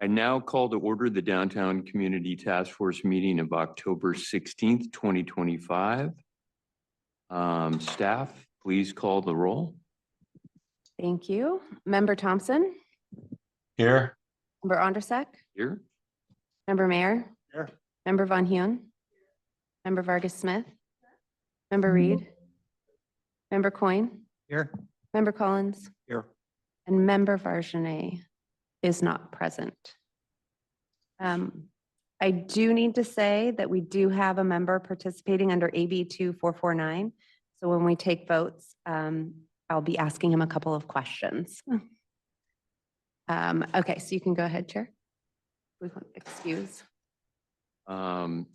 I now call to order the Downtown Community Task Force meeting of October 16th, 2025. Staff, please call the roll. Thank you. Member Thompson? Here. Member Ondersek? Here. Member Mayer? Here. Member Von Huen? Member Vargas Smith? Member Reed? Member Coyne? Here. Member Collins? Here. And Member Varjane is not present. I do need to say that we do have a member participating under AB 2449. So when we take votes, I'll be asking him a couple of questions. Okay, so you can go ahead, Chair. We want to excuse.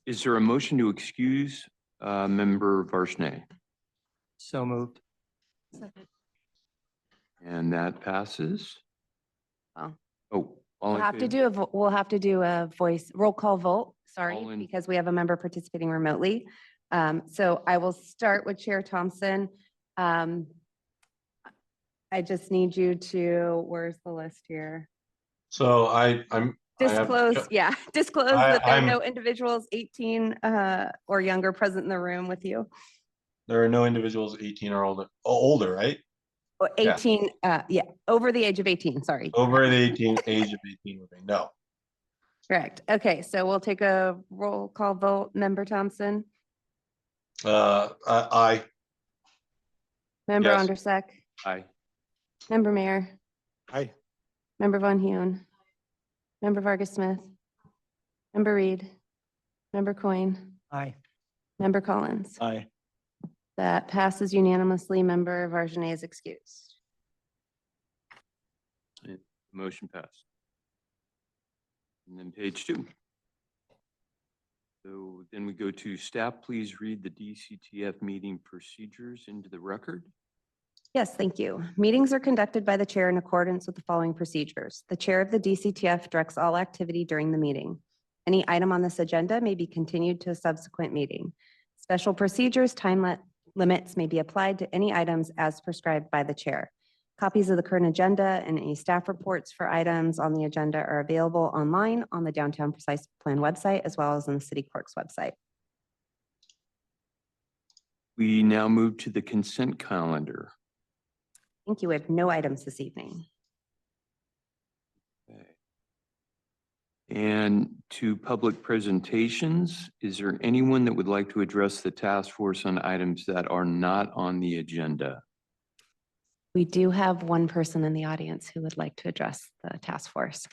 Is there a motion to excuse Member Varjane? So moved. Second. And that passes. Oh. Oh, all We'll in have to favor? do we'll have to do a voice roll call vote, sorry, All in- because we have a member participating remotely. So I will start with Chair Thompson. I just need you to, where's the list here? So I'm Disclose, yeah, disclose that there are I'm- no individuals 18 or younger present in the room with you. there are no individuals 18 or older, right? Or Yeah. 18, yeah, over the age of 18, sorry. Over the age of 18 with me. No. Correct. Okay, so we'll take a roll call vote. Member Thompson, Aye. Member Yes. Ondersek, Aye. Member Mayer, Aye. Member Von Huen, Member Vargas Smith, Member Reed, Member Coyne, Aye. Member Collins. Aye. That passes unanimously. Member Varjane is excused. Motion passed. And then page 2. So then we go to staff. Please read the DCTF meeting procedures into the record. Yes, thank you. Meetings are conducted by the chair in accordance with the following procedures. The chair of the DCTF directs all activity during the meeting. Any item on this agenda may be continued to a subsequent meeting. Special procedures, limits may be applied to any items as prescribed by the chair. Copies of the current agenda and any staff reports for items on the agenda are available online on the Downtown Precise Plan website, as well as on the City Clerk's website. We now move to the consent calendar. Thank you. We have no items this evening. Okay. And to public presentations, is there anyone that would like to address the task force on items that are not on the agenda? We do have one person in the audience who would like to address the task force.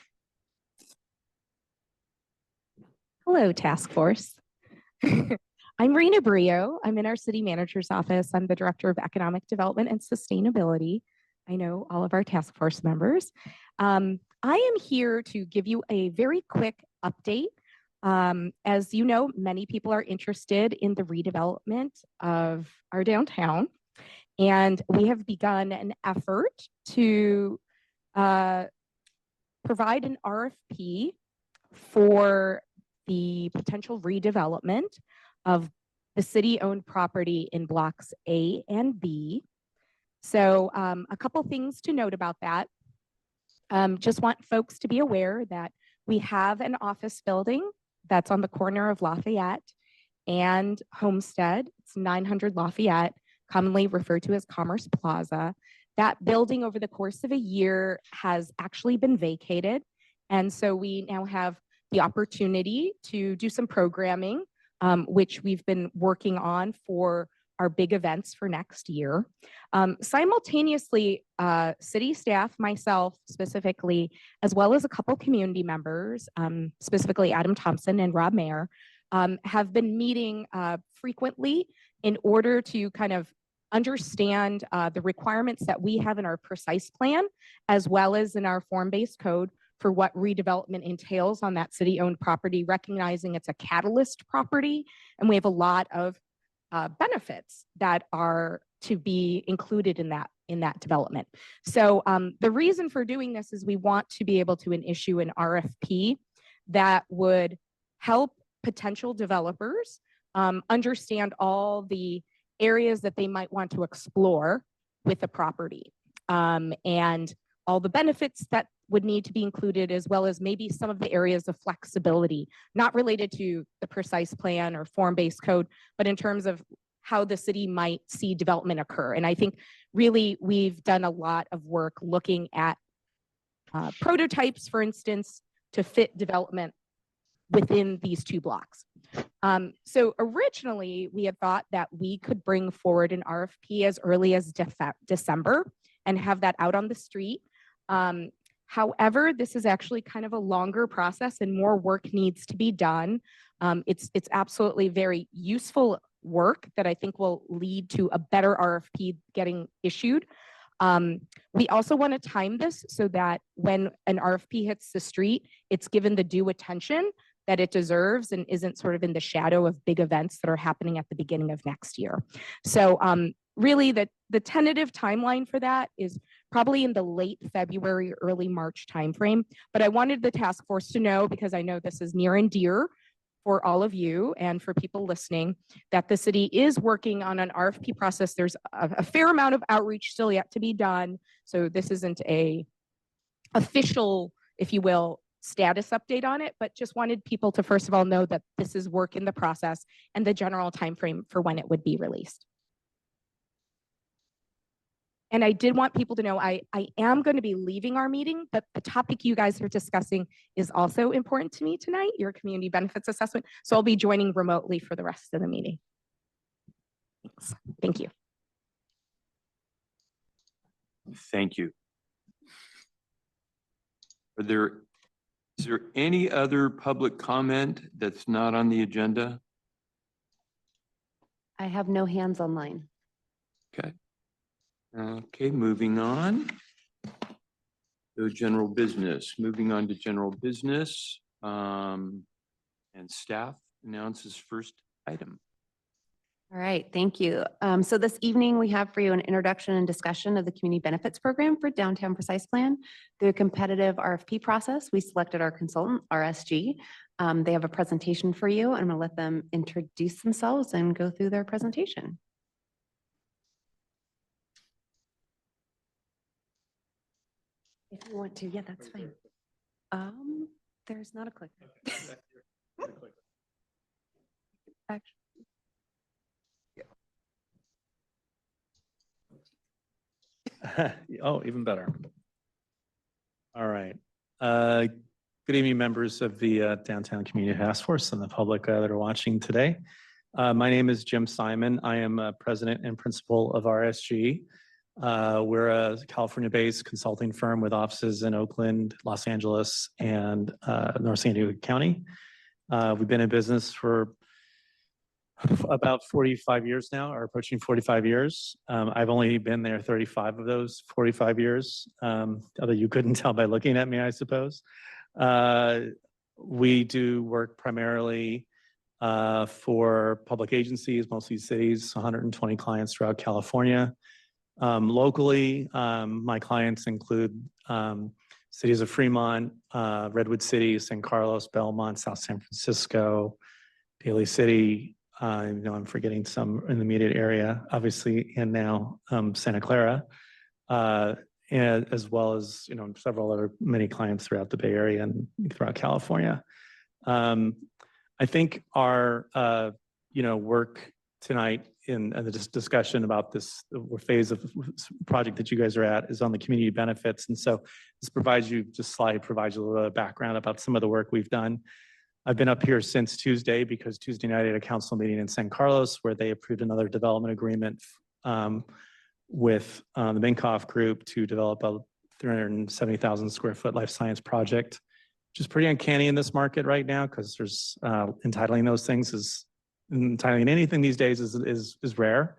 Hello, task force. I'm Rena Brio. I'm in our city manager's office. I'm the director of economic development and sustainability. I know all of our task force members. I am here to give you a very quick update. As you know, many people are interested in the redevelopment of our downtown, and we have begun an effort to provide an RFP for the potential redevelopment of the city-owned property in blocks A and B. So a couple things to note about that. Just want folks to be aware that we have an office building that's on the corner of Lafayette and Homestead. It's 900 Lafayette, commonly referred to as Commerce Plaza. That building over the course of a year has actually been vacated. And so we now have the opportunity to do some programming, which we've been working on for our big events for next year. Simultaneously, city staff, myself specifically, as well as a couple community members, specifically Adam Thompson and Rob Mayer, have been meeting frequently in order to kind of understand the requirements that we have in our precise plan, as well as in our form-based code for what redevelopment entails on that city-owned property, recognizing it's a catalyst property, and we have a lot of benefits that are to be included in that development. So the reason for doing this is we want to be able to issue an RFP that would help potential developers understand all the areas that they might want to explore with the property and all the benefits that would need to be included, as well as maybe some of the areas of flexibility, not related to the precise plan or form-based code, but in terms of how the city might see development occur. And I think really we've done a lot of work looking at prototypes, for instance, to fit development within these two blocks. So originally we had thought that we could bring forward an RFP as early as December and have that out on the street. However, this is actually kind of a longer process and more work needs to be done. It's absolutely very useful work that I think will lead to a better RFP getting issued. We also want to time this so that when an RFP hits the street, it's given the due attention that it deserves and isn't sort of in the shadow of big events that are happening at the beginning of next year. So really the tentative timeline for that is probably in the late February, early March timeframe. But I wanted the task force to know, because I know this is near and dear for all of you and for people listening, that the city is working on an RFP process. There's a fair amount of outreach still yet to be done. So this isn't a official, if you will, status update on it, but just wanted people to first of all know that this is work in the process and the general timeframe for when it would be released. And I did want people to know I am going to be leaving our meeting, but the topic you guys are discussing is also important to me tonight, your community benefits assessment. So I'll be joining remotely for the rest of the meeting. Thank you. Thank you. Is there any other public comment that's not on the agenda? I have no hands online. Okay. Okay, moving on. So general business, moving on to general business. And staff announces first item. All right, thank you. So this evening we have for you an introduction and discussion of the community benefits program for Downtown Precise Plan. Through a competitive RFP process, we selected our consultant, RSG. They have a presentation for you. I'm going to let them introduce themselves and go through their presentation. If you want to, yeah, that's fine. There's not a clicker. Actually, Oh, even better. All right. Good evening, members of the Downtown Community Task Force and the public that are watching today. My name is Jim Simon. I am president and principal of RSG. We're a California-based consulting firm with offices in Oakland, Los Angeles, and North San Diego County. We've been in business for about 45 years now, or approaching 45 years. I've only been there 35 of those 45 years, although you couldn't tell by looking at me, I suppose. We do work primarily for public agencies, mostly cities, 120 clients throughout California. Locally, my clients include cities of Fremont, Redwood City, San Carlos, Belmont, South San Francisco, Daly City. I'm forgetting some in the immediate area, obviously, and now Santa Clara, and as well as several other many clients throughout the Bay Area and throughout California. I think our work tonight in the discussion about this phase of project that you guys are at is on the community benefits, and so this provides you provides you a little bit of background about some of the work we've done. I've been up here since Tuesday because Tuesday night I had a council meeting in San Carlos where they approved another development agreement with the Minkoff Group to develop a 370,000 square foot life science project, which is pretty uncanny in this market right now because there's entitling those things is entitling anything these days is rare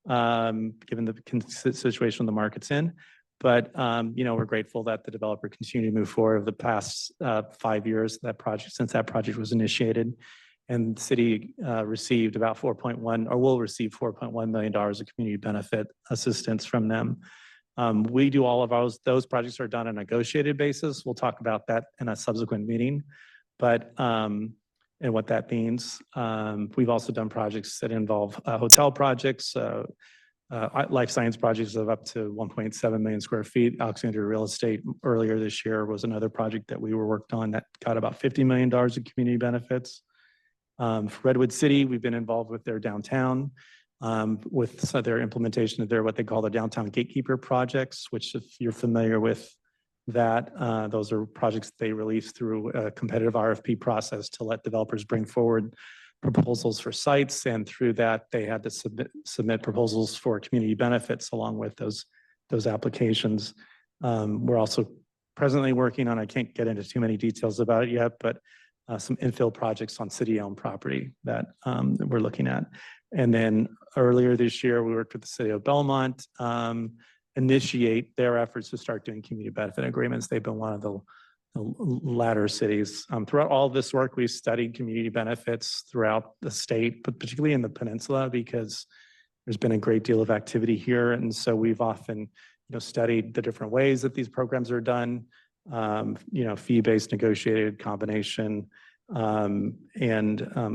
given the situation the market's in. But we're grateful that the developer continued to move forward over the past 5 years since that project was initiated, and the city received about 4.1 or will receive $4.1 million of community benefit assistance from them. We do all of those projects are done on a negotiated basis. We'll talk about that in a subsequent meeting, but and what that means. We've also done projects that involve hotel projects. life science projects of up to 1.7 million square feet. Alexandria Real Estate earlier this year was another project that we were worked on that got about $50 million in community benefits. For Redwood City, we've been involved with their downtown, with their implementation of their what they call the downtown gatekeeper projects, which if you're familiar with that, those are projects they release through a competitive RFP process to let developers bring forward proposals for sites, and through that they had to submit proposals for community benefits along with those applications. We're also presently working on, I can't get into too many details about it yet, but some infill projects on city-owned property that we're looking at. And then earlier this year, we worked with the city of Belmont, initiate their efforts to start doing community benefit agreements. They've been one of the latter cities. Throughout all of this work, we've studied community benefits throughout the state, but particularly in the peninsula, because there's been a great deal of activity here. And so we've often, studied the different ways that these programs are done, fee-based negotiated combination, and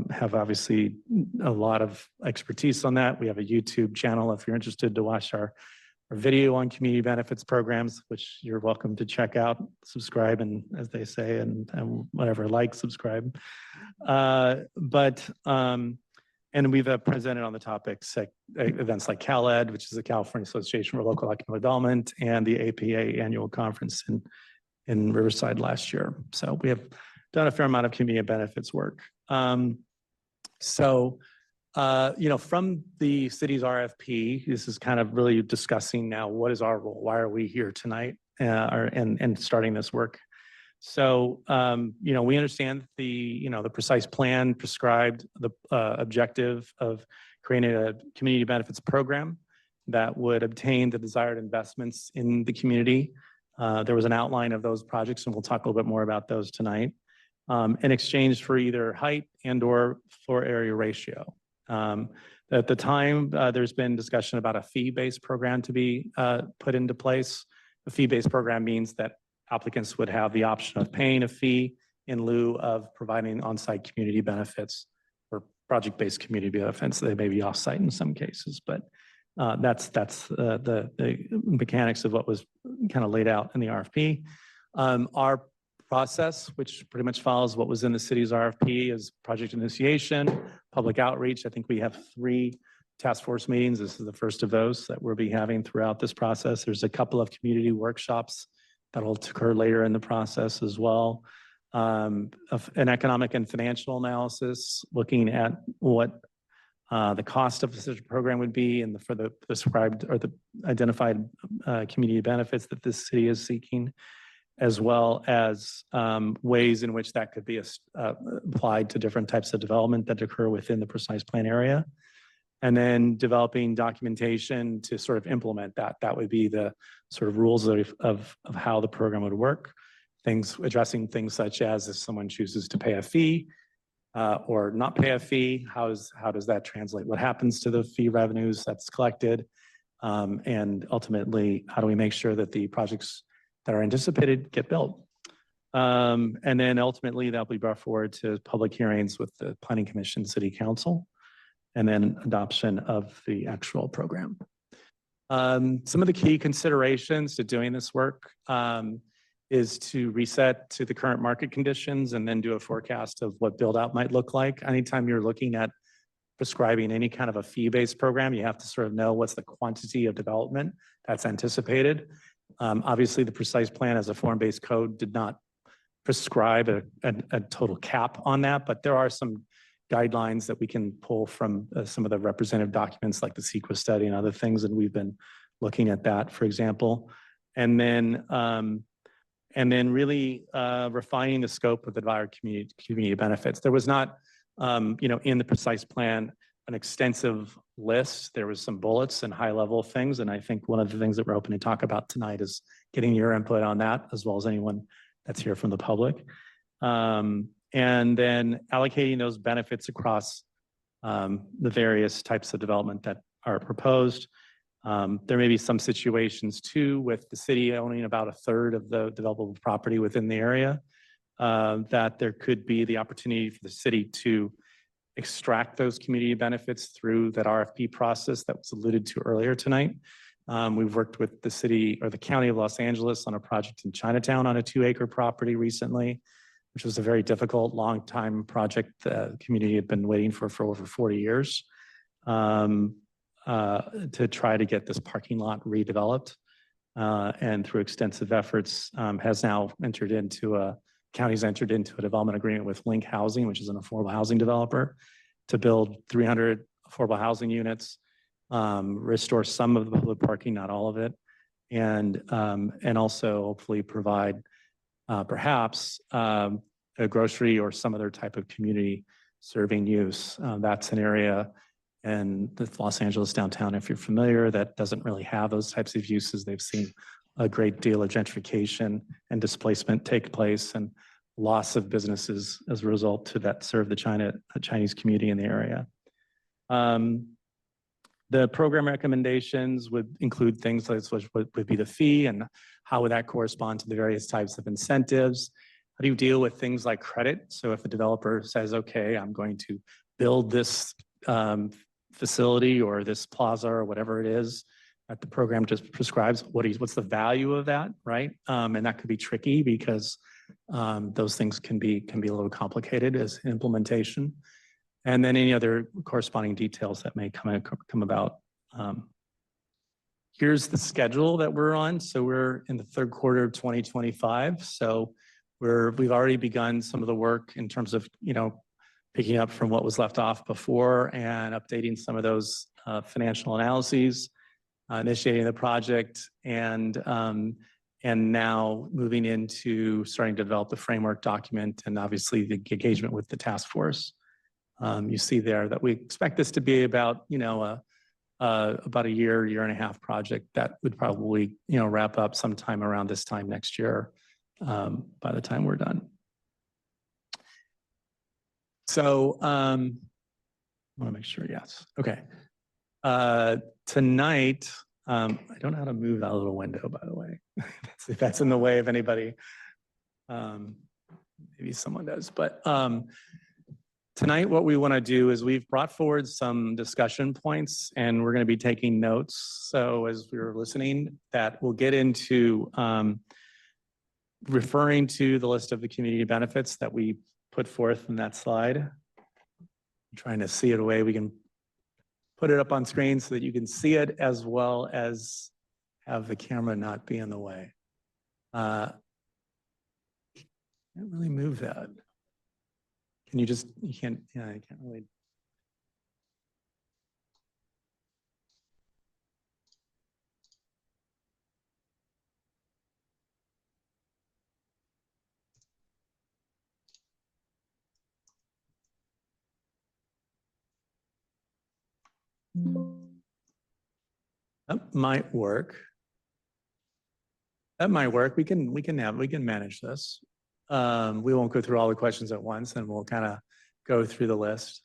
have obviously a lot of expertise on that. We have a YouTube channel if you're interested to watch our video on community benefits programs, which you're welcome to check out, subscribe, and as they say, and whatever, like, subscribe. And we've presented on the topics at events like CalEd, which is the California Association for Local Economic Development, and the APA annual conference in Riverside last year. So we have done a fair amount of community benefits work. From the city's RFP, this is kind of really discussing now what is our role? Why are we here tonight and starting this work? So, we understand the precise plan prescribed the objective of creating a community benefits program that would obtain the desired investments in the community. There was an outline of those projects, and we'll talk a little bit more about those tonight, in exchange for either height and or floor area ratio. At the time, there's been discussion about a fee-based program to be put into place. A fee-based program means that applicants would have the option of paying a fee in lieu of providing on-site community benefits or project-based community benefits. They may be off-site in some cases, but that's the mechanics of what was kind of laid out in the RFP. Our process, which pretty much follows what was in the city's RFP, is project initiation, public outreach. I think we have 3 task force meetings. This is the first of those that we'll be having throughout this process. There's a couple of community workshops that'll occur later in the process as well. An economic and financial analysis, looking at what the cost of such a program would be and for the prescribed or the identified community benefits that this city is seeking, as well as ways in which that could be applied to different types of development that occur within the precise plan area. And then developing documentation to sort of implement that. That would be the sort of rules of how the program would work. Addressing things such as if someone chooses to pay a fee or not pay a fee, how does that translate? What happens to the fee revenues that's collected? And ultimately, how do we make sure that the projects that are anticipated get built? And then ultimately, that'll be brought forward to public hearings with the Planning Commission, City Council, and then adoption of the actual program. Some of the key considerations to doing this work is to reset to the current market conditions and then do a forecast of what build out might look like. Anytime you're looking at prescribing any kind of a fee-based program, you have to sort of know what's the quantity of development that's anticipated. Obviously, the precise plan as a form-based code did not prescribe a total cap on that, but there are some guidelines that we can pull from some of the representative documents like the CEQA study and other things, and we've been looking at that, for example. And then really refining the scope of the desired community benefits. There was not, in the precise plan, an extensive list. There was some bullets and high-level things, and I think one of the things that we're hoping to talk about tonight is getting your input on that, as well as anyone that's here from the public. And then allocating those benefits across the various types of development that are proposed. There may be some situations too with the city owning about 1/3 of the developable property within the area, that there could be the opportunity for the city to extract those community benefits through that RFP process that was alluded to earlier tonight. We've worked with the city or the county of Los Angeles on a project in Chinatown on a 2-acre property recently, which was a very difficult, long time project the community had been waiting for over 40 years to try to get this parking lot redeveloped. And through extensive efforts has now county's entered into a development agreement with Link Housing, which is an affordable housing developer, to build 300 affordable housing units, restore some of the public parking, not all of it, and also hopefully provide perhaps a grocery or some other type of community serving use. That's an area in the Los Angeles downtown, if you're familiar, that doesn't really have those types of uses. They've seen a great deal of gentrification and displacement take place and loss of businesses as a result to that serve the Chinese community in the area. The program recommendations would include things like what would be the fee and how would that correspond to the various types of incentives. How do you deal with things like credit? So if a developer says, okay, I'm going to build this facility or this plaza or whatever it is that the program just prescribes, what's the value of that, right? And that could be tricky because those things can be a little complicated as implementation. And then any other corresponding details that may come about. Here's the schedule that we're on. So we're in the third quarter of 2025. So we've already begun some of the work in terms of, picking up from what was left off before and updating some of those financial analyses, initiating the project, and now moving into starting to develop the framework document and obviously the engagement with the task force. You see there that we expect this to be about, about a year and a half project that would probably, wrap up sometime around this time next year by the time we're done. So I want to make sure, yes. Okay. Tonight, I don't know how to move that little window, by the way. If that's in the way of anybody, maybe someone does. But tonight, what we want to do is we've brought forward some discussion points and we're going to be taking notes. So as we were listening, that we'll get into referring to the list of the community benefits that we put forth in that slide. I'm trying to see it a way we can put it up on screen so that you can see it as well as have the camera not be in the way. Can't really move that. Can you just, you can't really. That might work. That might work. We can manage this. We won't go through all the questions at once and we'll kind of go through the list.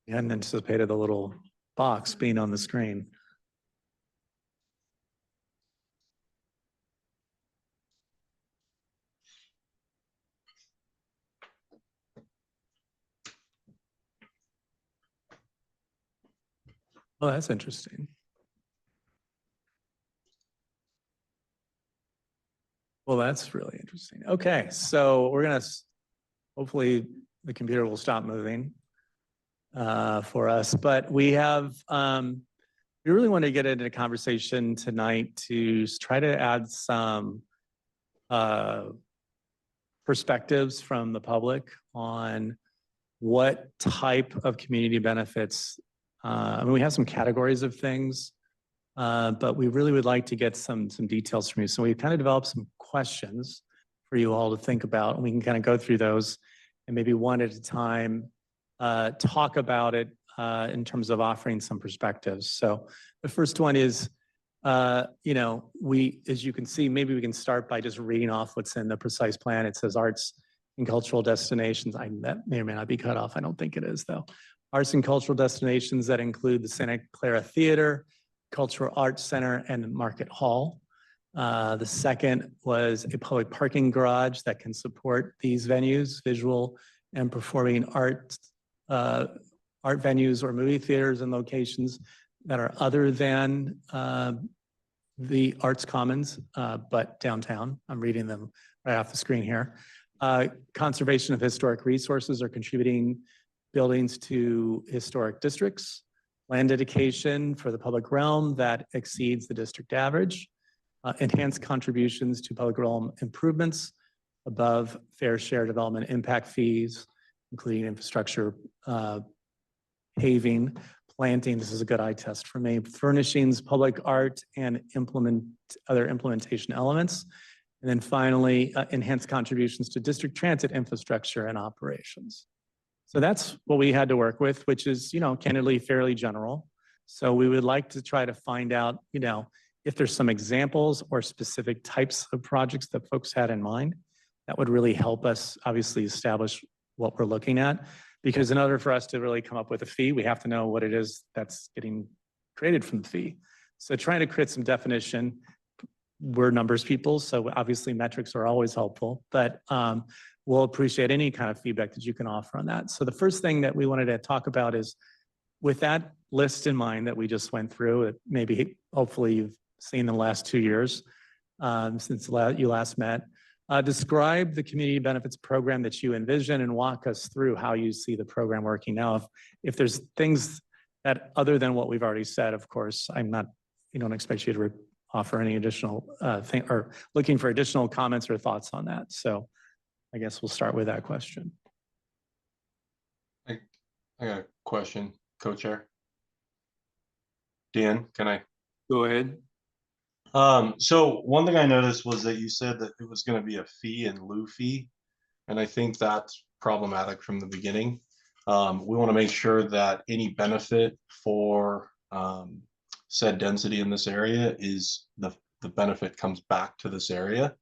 We hadn't anticipated the little box being on the screen. Oh, that's interesting. Well, that's really interesting. Okay, so we're gonna, hopefully the computer will stop moving for us, but we have, we really want to get into a conversation tonight to try to add some perspectives from the public on what type of community benefits. I mean, we have some categories of things, but we really would like to get some details from you. So we've kind of developed some questions for you all to think about, and we can kind of go through those and maybe one at a time talk about it in terms of offering some perspectives. So the first one is, as you can see, maybe we can start by just reading off what's in the precise plan. It says arts and cultural destinations. That may or may not be cut off. I don't think it is though. Arts and cultural destinations that include the Santa Clara Theater, Cultural Arts Center, and Market Hall. The second was a public parking garage that can support these venues, visual and performing art, art venues or movie theaters and locations that are other than the Arts Commons, but downtown. I'm reading them right off the screen here. Conservation of historic resources or contributing buildings to historic districts. Land dedication for the public realm that exceeds the district average. Enhanced contributions to public realm improvements above fair share development impact fees, including infrastructure, paving, planting. This is a good eye test for me. Furnishings, public art, and other implementation elements. And then finally, enhanced contributions to district transit infrastructure and operations. So that's what we had to work with, which is, candidly fairly general. So we would like to try to find out, if there's some examples or specific types of projects that folks had in mind, that would really help us obviously establish what we're looking at. Because in order for us to really come up with a fee, we have to know what it is that's getting created from the fee. So trying to create some definition, we're numbers people, so obviously metrics are always helpful, but we'll appreciate any kind of feedback that you can offer on that. So the first thing that we wanted to talk about is, with that list in mind that we just went through, maybe hopefully you've seen the last 2 years since you last met, describe the community benefits program that you envision and walk us through how you see the program working. Now, if there's things that other than what we've already said, of course, don't expect you to offer any additional thing or looking for additional comments or thoughts on that. So I guess we'll start with that question. I got a question, co-chair. Dan, can I? Go ahead. So one thing I noticed was that you said that it was going to be a fee in lieu fee, and I think that's problematic from the beginning. We want to make sure that any benefit for said density in this area is the benefit comes back to this area.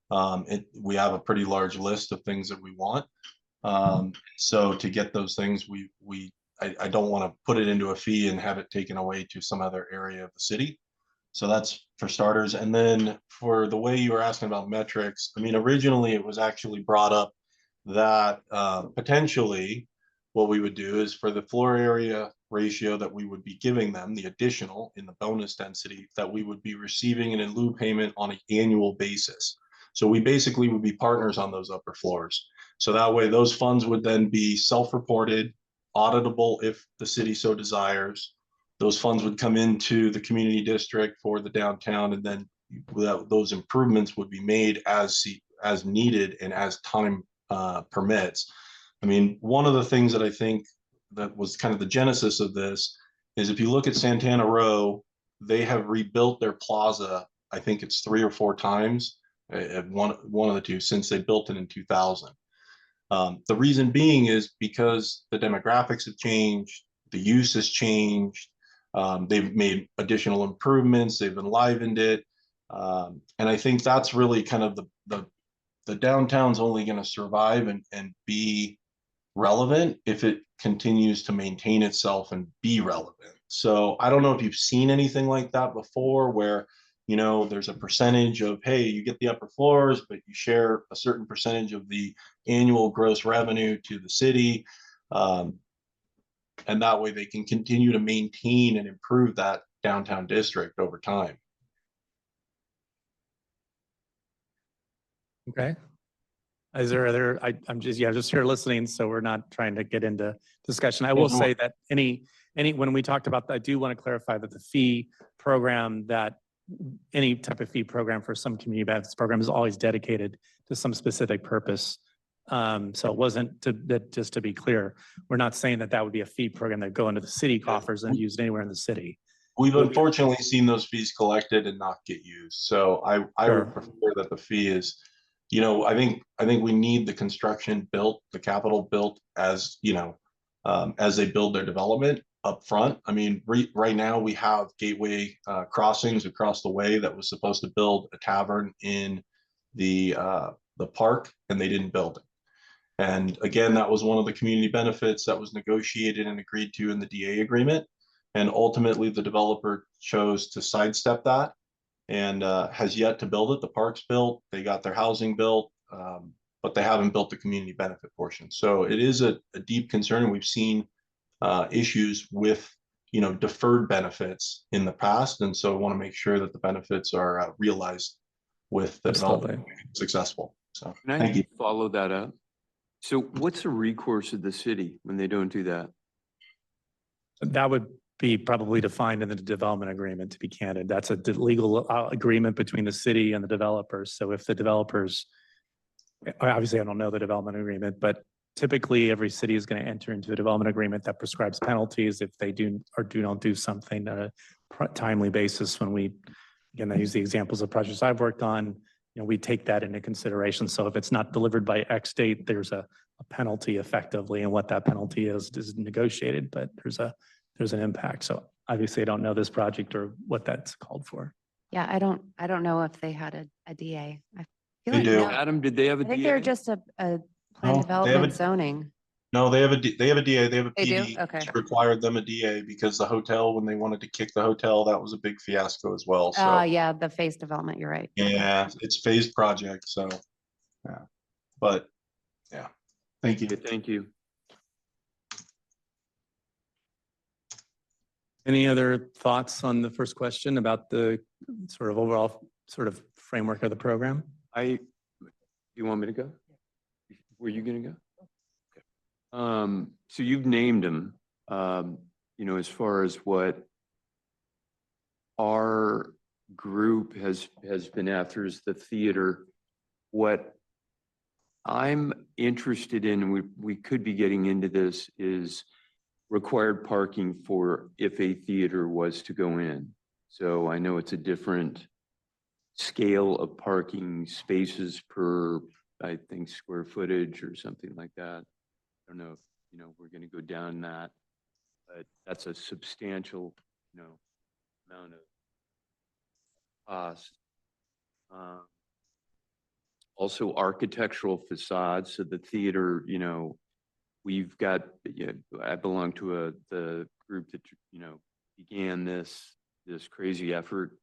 We have a pretty large list of things that we want. So to get those things, I don't want to put it into a fee and have it taken away to some other area of the city. So that's for starters. And then for the way you were asking about metrics, originally it was actually brought up that potentially what we would do is for the floor area ratio that we would be giving them, the additional in the bonus density, that we would be receiving an in lieu payment on an annual basis. So we basically would be partners on those upper floors. So that way those funds would then be self-reported, auditable if the city so desires. Those funds would come into the community district for the downtown, and then those improvements would be made as needed and as time permits. One of the things that I think that was kind of the genesis of this is, if you look at Santana Row, they have rebuilt their plaza, I think it's 3 or 4 times, one of the two, since they built it in 2000. The reason being is because the demographics have changed, the use has changed. They've made additional improvements, they've enlivened it. And I think that's really kind of the downtown's only going to survive and be relevant if it continues to maintain itself and be relevant. So I don't know if you've seen anything like that before, where there's a percentage of, hey, you get the upper floors, but you share a certain percentage of the annual gross revenue to the city. And that way they can continue to maintain and improve that downtown district over time. Okay. Is there other, I'm just here listening, so we're not trying to get into discussion. I will say that when we talked about that, I do want to clarify that the fee program, that any type of fee program for some community benefits program is always dedicated to some specific purpose. So it wasn't just to be clear, we're not saying that would be a fee program that go into the city coffers and used anywhere in the city. We've unfortunately seen those fees collected and not get used. So I would prefer that the fee is, I think we need the construction built, the capital built as they build their development up front. Right now we have Gateway Crossings across the way that was supposed to build a tavern in the park, and they didn't build it. And again, that was one of the community benefits that was negotiated and agreed to in the DA agreement. And ultimately the developer chose to sidestep that and has yet to build it. The park's built, they got their housing built, but they haven't built the community benefit portion. So it is a deep concern, and we've seen issues with deferred benefits in the past, and so we want to make sure that the benefits are realized with the development successful. So Can thank you. I follow that up? So what's the recourse of the city when they don't do that? That would be probably defined in the development agreement, to be candid. That's a legal agreement between the city and the developers. So if the developers, obviously I don't know the development agreement, but typically every city is going to enter into a development agreement that prescribes penalties if they do or don't do something on a timely basis. When we, again, I use the examples of projects I've worked on, we take that into consideration. So if it's not delivered by X date, there's a penalty effectively, and what that penalty is negotiated, but there's an impact. So obviously I don't know this project or what that's called for. Yeah, I don't know if they had a DA. I feel They like do. no. Adam, did they have a I think they're DA? just a No, plan they have development a- zoning. No, they have a DA, they have a They do? PD. Okay. Required them a DA because the hotel, when they wanted to kick the hotel, that was a big fiasco as well. So Yeah, the phase development, you're right. yeah, it's phased project. So yeah, but yeah, thank you. Okay, thank you. Any other thoughts on the first question about the sort of overall sort of framework of the program? You want me to go? Were you gonna go? Okay. So you've named them, as far as what our group has been after is the theater. What I'm interested in, and we could be getting into this, is required parking for if a theater was to go in. So I know it's a different scale of parking spaces per, I think, square footage or something like that. I don't know if, we're going to go down that, but that's a substantial, amount of cost. Also architectural facades. So the theater, we've got, I belong to the group that, began this crazy effort.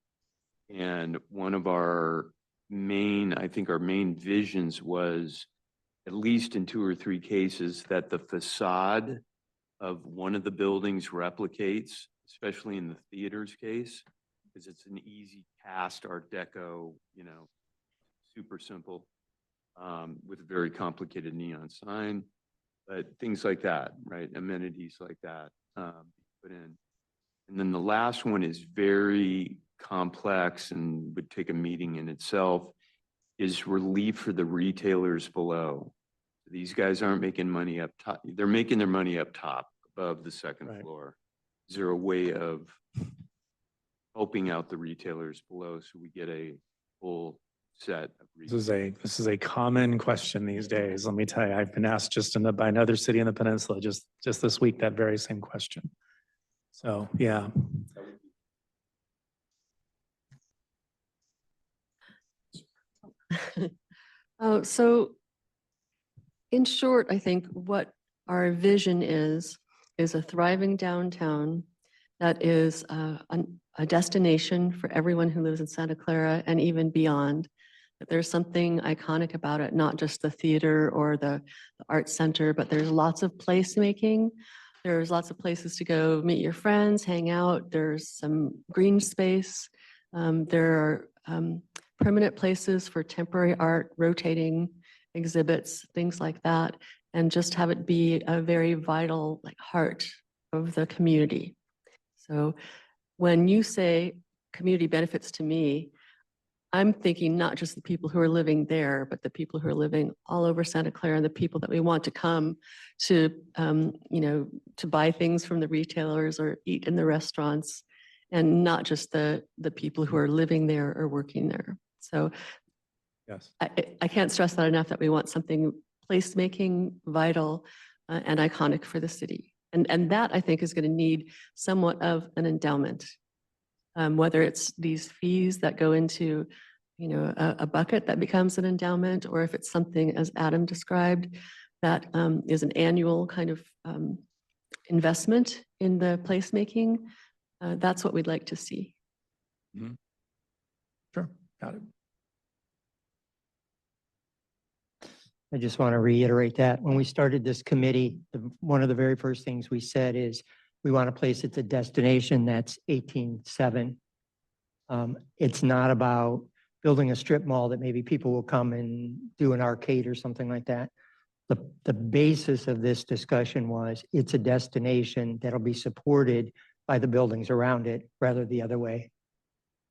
And one of our main visions was, at least in 2 or 3 cases, that the facade of one of the buildings replicates, especially in the theater's case, because it's an easy cast Art Deco, super simple, with a very complicated neon sign, but things like that, right? Amenities like that put in. And then the last one is very complex and would take a meeting in itself, is relief for the retailers below. These guys aren't making money up top. They're making their money up top above the second Right. floor. Is there a way of helping out the retailers below so we get a full set of This is a common question these days. Let me tell you, I've been asked just by another city in the peninsula just this week, that very same question. So, yeah. So in short, I think what our vision is a thriving downtown that is a destination for everyone who lives in Santa Clara and even beyond. That there's something iconic about it, not just the theater or the art center, but there's lots of placemaking. There's lots of places to go meet your friends, hang out. There's some green space. There are permanent places for temporary art, rotating exhibits, things like that, and just have it be a very vital heart of the community. So when you say community benefits to me, I'm thinking not just the people who are living there, but the people who are living all over Santa Clara, and the people that we want to come to, to buy things from the retailers or eat in the restaurants, and not just the people who are living there or working there. So Yes. I can't stress that enough, that we want something placemaking, vital, and iconic for the city. And that, I think, is going to need somewhat of an endowment. Whether it's these fees that go into, a bucket that becomes an endowment, or if it's something, as Adam described, that is an annual kind of investment in the placemaking, that's what we'd like to see. Got it. I just want to reiterate that when we started this committee, one of the very first things we said is we want to place it to destination that's 18.7. It's not about building a strip mall that maybe people will come and do an arcade or something like that. The basis of this discussion was it's a destination that'll be supported by the buildings around it rather the other way.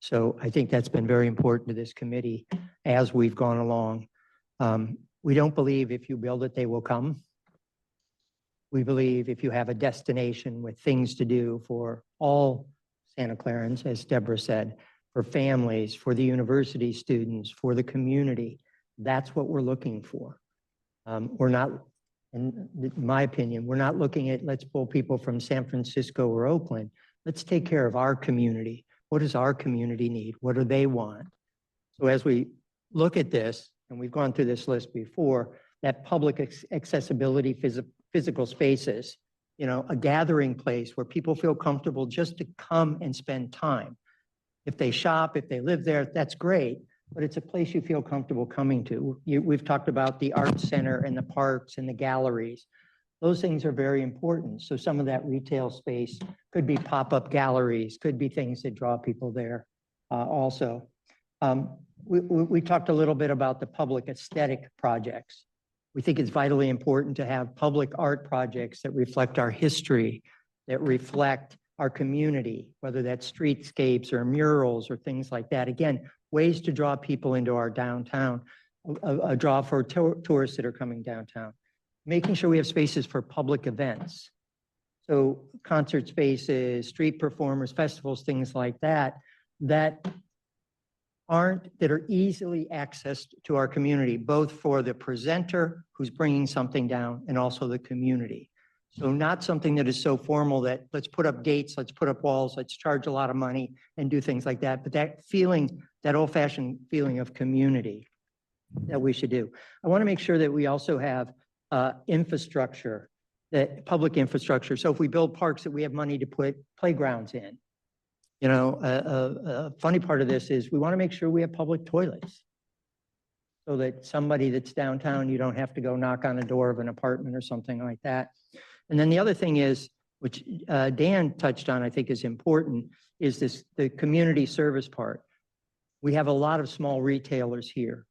So I think that's been very important to this committee as we've gone along. We don't believe if you build it, they will come. We believe if you have a destination with things to do for all Santa Clarans, as Deborah said, for families, for the university students, for the community, that's what we're looking for. We're not, in my opinion, we're not looking at let's pull people from San Francisco or Oakland. Let's take care of our community. What does our community need? What do they want? So as we look at this, and we've gone through this list before, that public accessibility, physical spaces, you know, a gathering place where people feel comfortable just to come and spend time. If they shop, if they live there, that's great, but it's a place you feel comfortable coming to. We've talked about the art center and the parks and the galleries. Those things are very important. So some of that retail space could be pop-up galleries, could be things that draw people there also. We talked a little bit about the public aesthetic projects. We think it's vitally important to have public art projects that reflect our history, that reflect our community, whether that's streetscapes or murals or things like that. Again, ways to draw people into our downtown, a draw for tourists that are coming downtown. Making sure we have spaces for public events. So concert spaces, street performers, festivals, things like that, that are easily accessed to our community, both for the presenter who's bringing something down and also the community. So not something that is so formal that let's put up gates, let's put up walls, let's charge a lot of money and do things like that. But that feeling, that old-fashioned feeling of community that we should do. I want to make sure that we also have infrastructure, that public infrastructure. So if we build parks, that we have money to put playgrounds in. You know, a funny part of this is we want to make sure we have public toilets so that somebody that's downtown, you don't have to go knock on the door of an apartment or something like that. And then the other thing is, which Dan touched on, I think is important, is the community service part. We have a lot of small retailers here.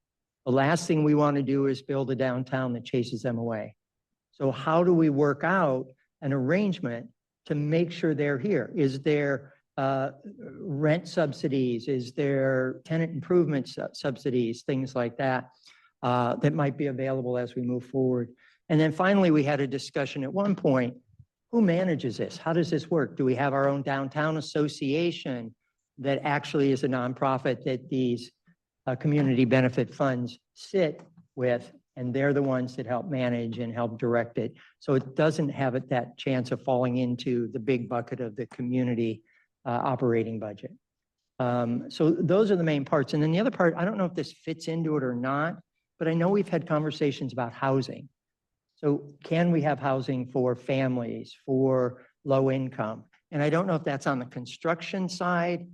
The last thing we want to do is build a downtown that chases them away. So how do we work out an arrangement to make sure they're here? Is there rent subsidies? Is there tenant improvement subsidies? Things like that, that might be available as we move forward. And then finally, we had a discussion at one point, who manages this? How does this work? Do we have our own downtown association that actually is a nonprofit that these community benefit funds sit with, and they're the ones that help manage and help direct it. So it doesn't have that chance of falling into the big bucket of the community operating budget. So those are the main parts. And then the other part, I don't know if this fits into it or not, but I know we've had conversations about housing. So can we have housing for families, for low income? And I don't know if that's on the construction side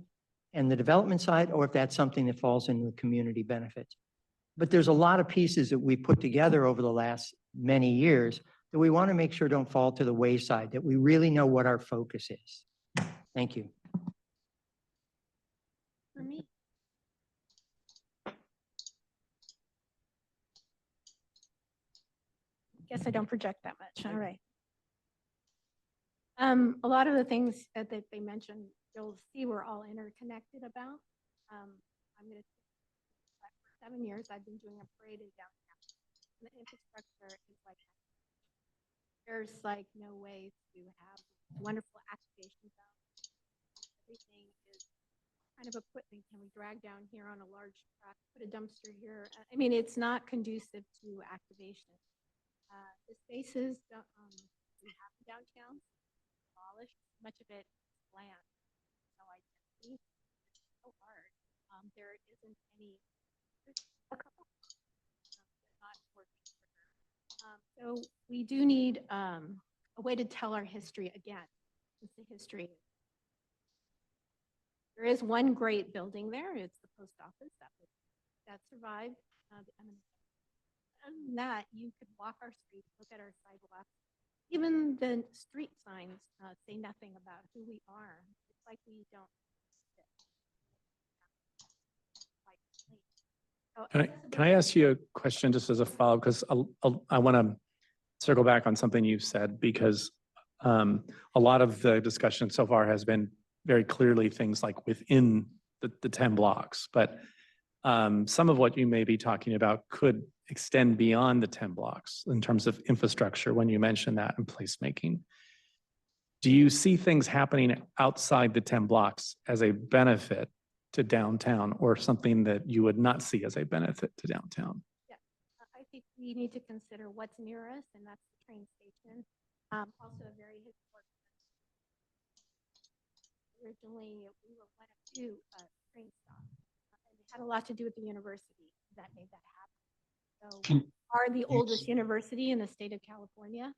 and the development side, or if that's something that falls into the community benefits. But there's a lot of pieces that we put together over the last many years that we want to make sure don't fall to the wayside, that we really know what our focus is. Thank you. For me. Guess I don't project that much. All right. A lot of the things that they mentioned, you'll see we're all interconnected about. I'm going to for 7 years, I've been doing a parade in downtown. The infrastructure is like, there's like no way to have wonderful activation zones. Everything is kind of a can we drag down here on a large truck, put a dumpster here? I mean, it's not conducive to activation. The spaces we have in downtown, demolished, much of it is land. No identity. It's so hard. There isn't any. There's a couple not working for her. So we do need a way to tell our history again. It's the history. There is one great building there. It's the post office that survived. The eminent- Other than that, you could walk our streets, look at our sidewalks. Even the street signs say nothing about who we are. It's like we don't. So Can I ask you a question just as a follow-up? Because I want to circle back on something you've said because a lot of the discussion so far has been very clearly things like within the 10 blocks. But some of what you may be talking about could extend beyond the 10 blocks in terms of infrastructure when you mention that and placemaking. Do you see things happening outside the 10 blocks as a benefit to downtown or something that you would not see as a benefit to downtown? I think we need to consider what's near us, and that's the train station. Also a very historic. Originally, we were one of two train stops. And it had a lot to do with the university that made that happen. So we are the oldest university in the state of California.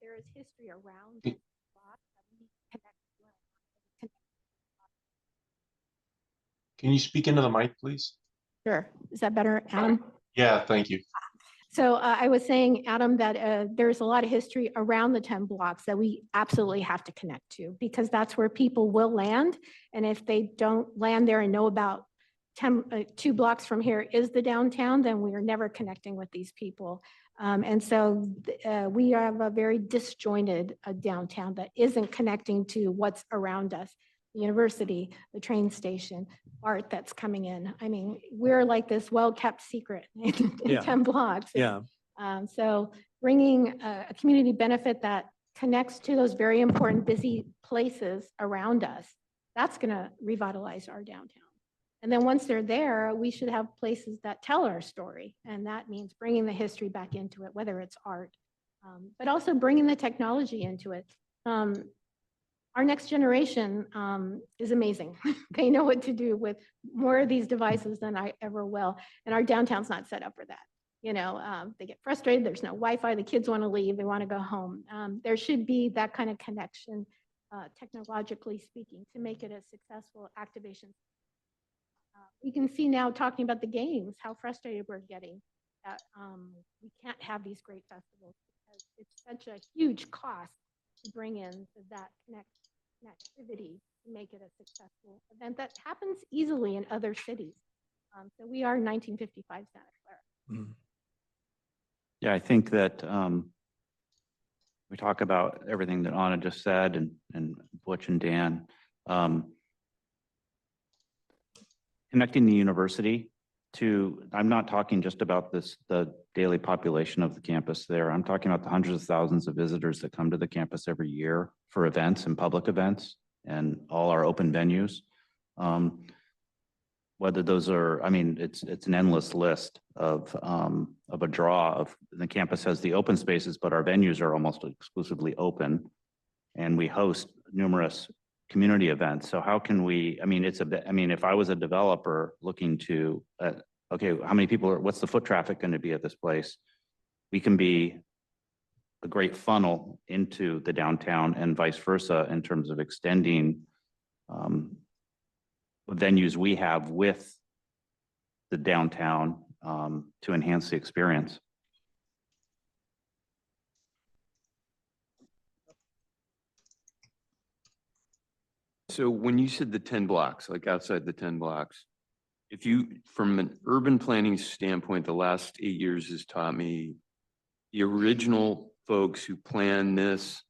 There is history around this block that we need to connect to. Can you speak into the mic, please? Sure. Is that better, Adam? Yeah, thank you. So I was saying, Adam, that there's a lot of history around the 10 blocks that we absolutely have to connect to because that's where people will land. And if they don't land there and know about 2 blocks from here is the downtown, then we are never connecting with these people. And so we have a very disjointed downtown that isn't connecting to what's around us. The university, the train station, art that's coming in. I mean, we're like this well-kept secret in Yeah. 10 blocks. Yeah. So bringing a community benefit that connects to those very important busy places around us, that's going to revitalize our downtown. And then once they're there, we should have places that tell our story. And that means bringing the history back into it, whether it's art, but also bringing the technology into it. Our next generation is amazing. They know what to do with more of these devices than I ever will. And our downtown's not set up for that. You know, they get frustrated. There's no Wi-Fi. The kids want to leave. They want to go home. There should be that kind of connection, technologically speaking, to make it a successful activation. We can see now talking about the games, how frustrated we're getting that we can't have these great festivals because it's such a huge cost to bring in that connectivity to make it a successful event that happens easily in other cities. So we are 1955 Santa Clara. Mm. Yeah, I think that we talk about everything that Anna just said and Butch and Dan. Connecting the university to, I'm not talking just about the daily population of the campus there. I'm talking about the hundreds of thousands of visitors that come to the campus every year for events and public events and all our open venues. Whether those are, I mean, it's an endless list of a draw of the campus has the open spaces, but our venues are almost exclusively open. And we host numerous community events. So how can we, I mean, if I was a developer looking to, okay, how many people what's the foot traffic going to be at this place? We can be a great funnel into the downtown and vice versa in terms of extending venues we have with the downtown to enhance the experience. So when you said the 10 blocks, like outside the 10 blocks, if you, from an urban planning standpoint, the last 8 years has taught me the original folks who planned this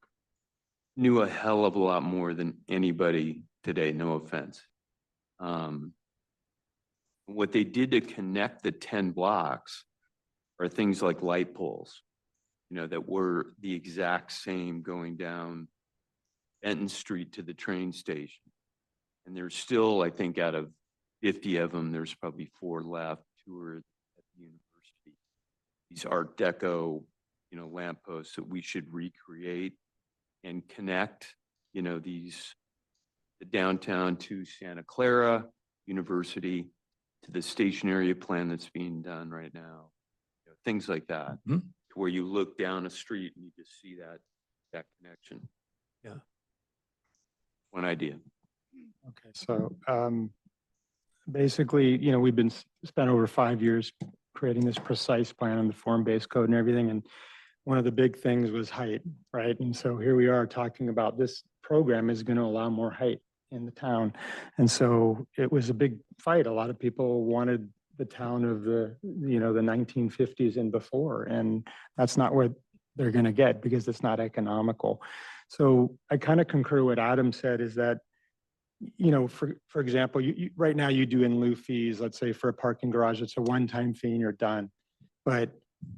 knew a hell of a lot more than anybody today, no offense. What they did to connect the 10 blocks are things like light poles, you know, that were the exact same going down Benton Street to the train station. And there's still, I think, out of 50 of them, there's probably 4 left, 2 are at the university. These Art Deco, you know, lampposts that we should recreate and connect, you know, the downtown to Santa Clara University, to the station area plan that's being done right now. You know, things like that, Mhm. where you look down a street and you just see that connection. Yeah. One idea. Okay, so basically, we've been spent over 5 years creating this precise plan on the form-based code and everything. And one of the big things was height, right? And so here we are talking about this program is going to allow more height in the town. And so it was a big fight. A lot of people wanted the town of the 1950s and before, and that's not what they're going to get because it's not economical. So I kind of concur what Adam said is that, for example, right now you do in lieu fees, let's say for a parking garage, it's a one-time fee and you're done. But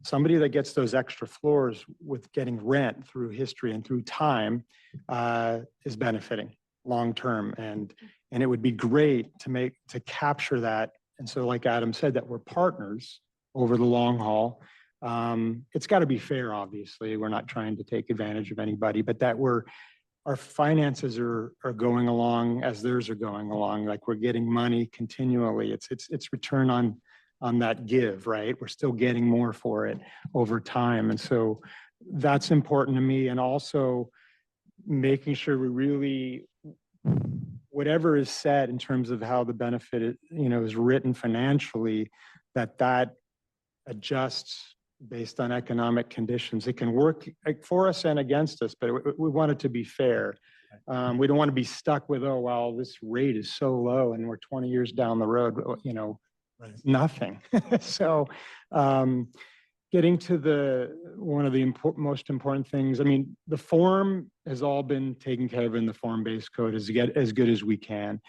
somebody that gets those extra floors with getting rent through history and through time is benefiting long-term. And it would be great to capture that. And so like Adam said, that we're partners over the long haul. It's got to be fair, obviously. We're not trying to take advantage of anybody, but that our finances are going along as theirs are going along. Like we're getting money continually. It's return on that give, right? We're still getting more for it over time. And so that's important to me. And also making sure we really, whatever is said in terms of how the benefit, is written financially, that adjusts based on economic conditions. It can work for us and against us, but we want it to be fair. We don't want to be stuck with, oh, well, this rate is so low and we're 20 years down the road, nothing. So getting to one of the most important things, the form has all been taken care of in the form-based code as good as we can.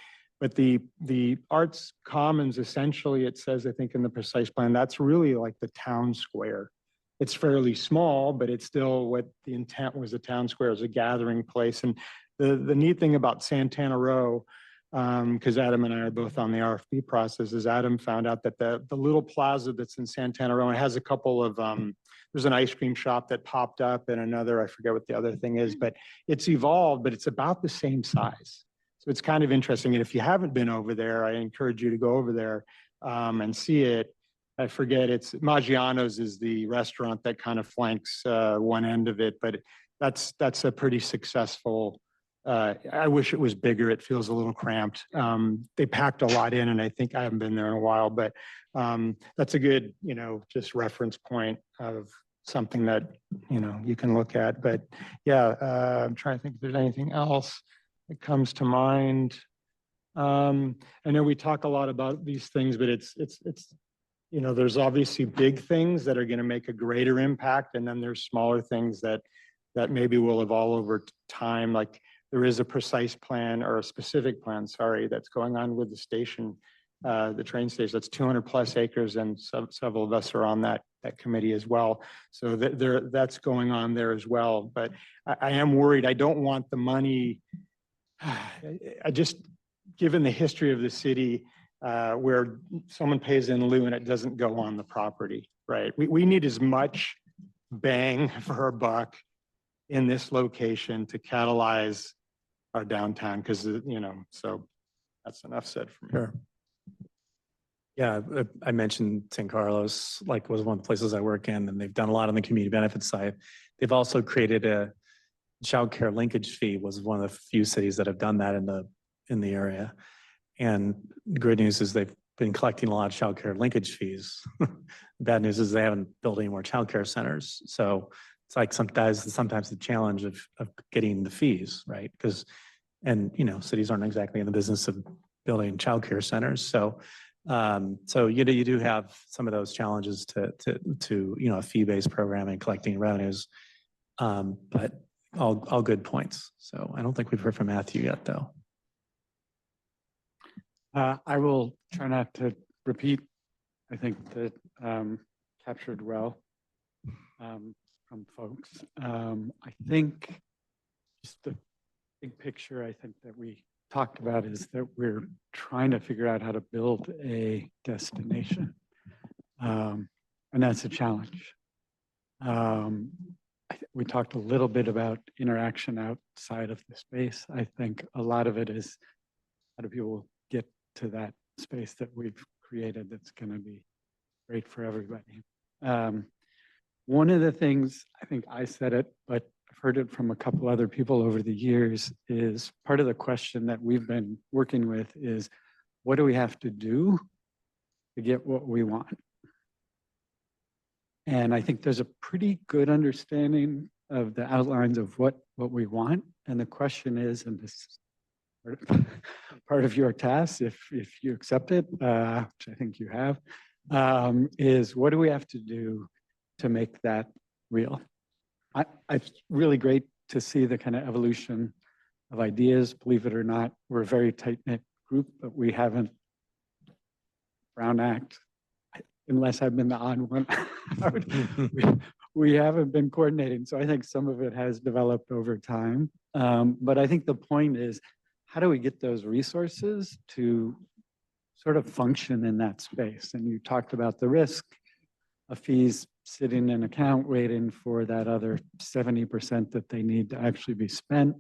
But the Arts Commons, essentially, it says, I think in the precise plan, that's really like the town square. It's fairly small, but it's still what the intent was, the town square as a gathering place. And the neat thing about Santana Row, because Adam and I are both on the RFP process, is Adam found out that the little plaza that's in Santana Row, it has a couple of, there's an ice cream shop that popped up and another, I forget what the other thing is, but it's evolved, but it's about the same size. So it's kind of interesting. And if you haven't been over there, I encourage you to go over there and see it. I forget, it's Maggiano's is the restaurant that kind of flanks one end of it, but that's a pretty successful. I wish it was bigger. It feels a little cramped. They packed a lot in, and I think I haven't been there in a while, but that's a good, just reference point of something that, you can look at. But yeah, I'm trying to think if there's anything else that comes to mind. I know we talk a lot about these things, but it's there's obviously big things that are going to make a greater impact, and then there's smaller things that maybe will evolve over time. Like there is a precise plan or a specific plan, sorry, that's going on with the station, the train station. That's 200 plus acres, and several of us are on that committee as well. So that's going on there as well. But I am worried. I don't want the money. I just, given the history of the city, where someone pays in lieu and it doesn't go on the property, right? We need as much bang for our buck in this location to catalyze our downtown, because, so that's enough said for me. Sure. Yeah, I mentioned San Carlos, was one of the places I work in, and they've done a lot on the community benefits side. They've also created a child care linkage fee, was one of the few cities that have done that in the area. And the good news is they've been collecting a lot of child care linkage fees. The bad news is they haven't built any more child care centers. So it's like sometimes the challenge of getting the fees, right? Because, cities aren't exactly in the business of building child care centers. So you do have some of those challenges to a fee-based program and collecting revenues. But all good points. So I don't think we've heard from Matthew yet, though. I will try not to repeat. I think that captured well from folks. I think just the big picture, I think that we talked about is that we're trying to figure out how to build a destination. And that's a challenge. We talked a little bit about interaction outside of the space. I think a lot of it is how do people get to that space that we've created that's going to be great for everybody. One of the things, I think I said it, but I've heard it from a couple other people over the years, is part of the question that we've been working with is, what do we have to do to get what we want? And I think there's a pretty good understanding of the outlines of what we want. And the question is, and this is part of your task, if you accept it, which I think you have, is what do we have to do to make that real? It's really great to see the kind of evolution of ideas. Believe it or not, we're a very tight-knit group, but we haven't, Brown Act, unless I've been the odd one, we haven't been coordinating. So I think some of it has developed over time. But I think the point is, how do we get those resources to sort of function in that space? And you talked about the risk of fees sitting in an account waiting for that other 70% that they need to actually be spent.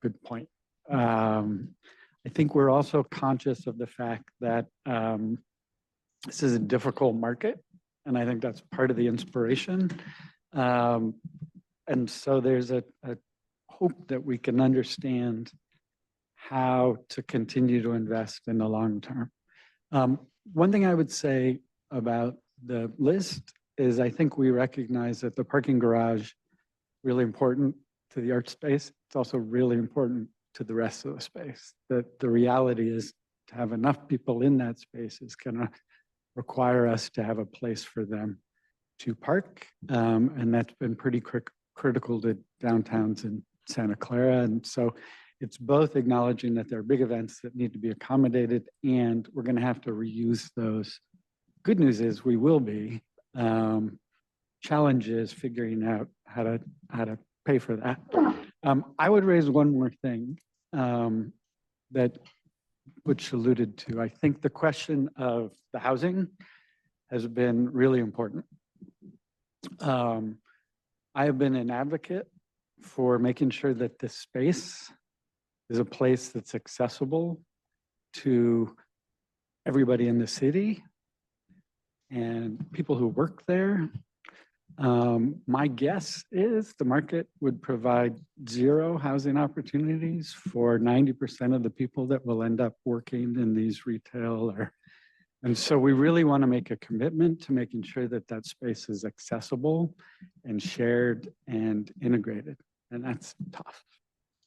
Good point. I think we're also conscious of the fact that this is a difficult market, and I think that's part of the inspiration. And so there's a hope that we can understand how to continue to invest in the long term. One thing I would say about the list is I think we recognize that the parking garage really important to the art space. It's also really important to the rest of the space. That the reality is to have enough people in that space is going to require us to have a place for them to park. And that's been pretty critical to downtowns in Santa Clara. And so it's both acknowledging that there are big events that need to be accommodated, and we're going to have to reuse those. Good news is we will be. Challenge is figuring out how to pay for that. I would raise one more thing that Butch alluded to. I think the question of the housing has been really important. I have been an advocate for making sure that this space is a place that's accessible to everybody in the city and people who work there. My guess is the market would provide 0 housing opportunities for 90% of the people that will end up working in these retail and so we really want to make a commitment to making sure that that space is accessible and shared and integrated. And that's tough.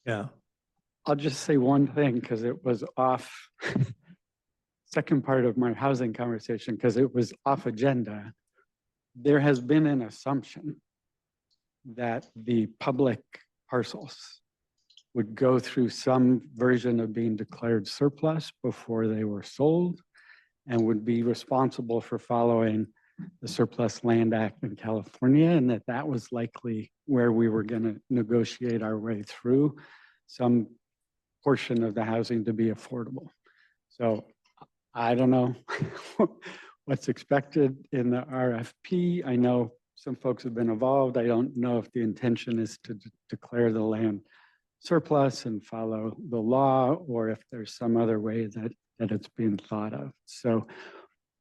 Yeah. I'll just say one thing because it was off second part of my housing conversation because it was off agenda. There has been an assumption that the public parcels would go through some version of being declared surplus before they were sold and would be responsible for following the Surplus Land Act in California, and that was likely where we were going to negotiate our way through some portion of the housing to be affordable. So I don't know what's expected in the RFP. I know some folks have been involved. I don't know if the intention is to declare the land surplus and follow the law, or if there's some other way that it's being thought of. So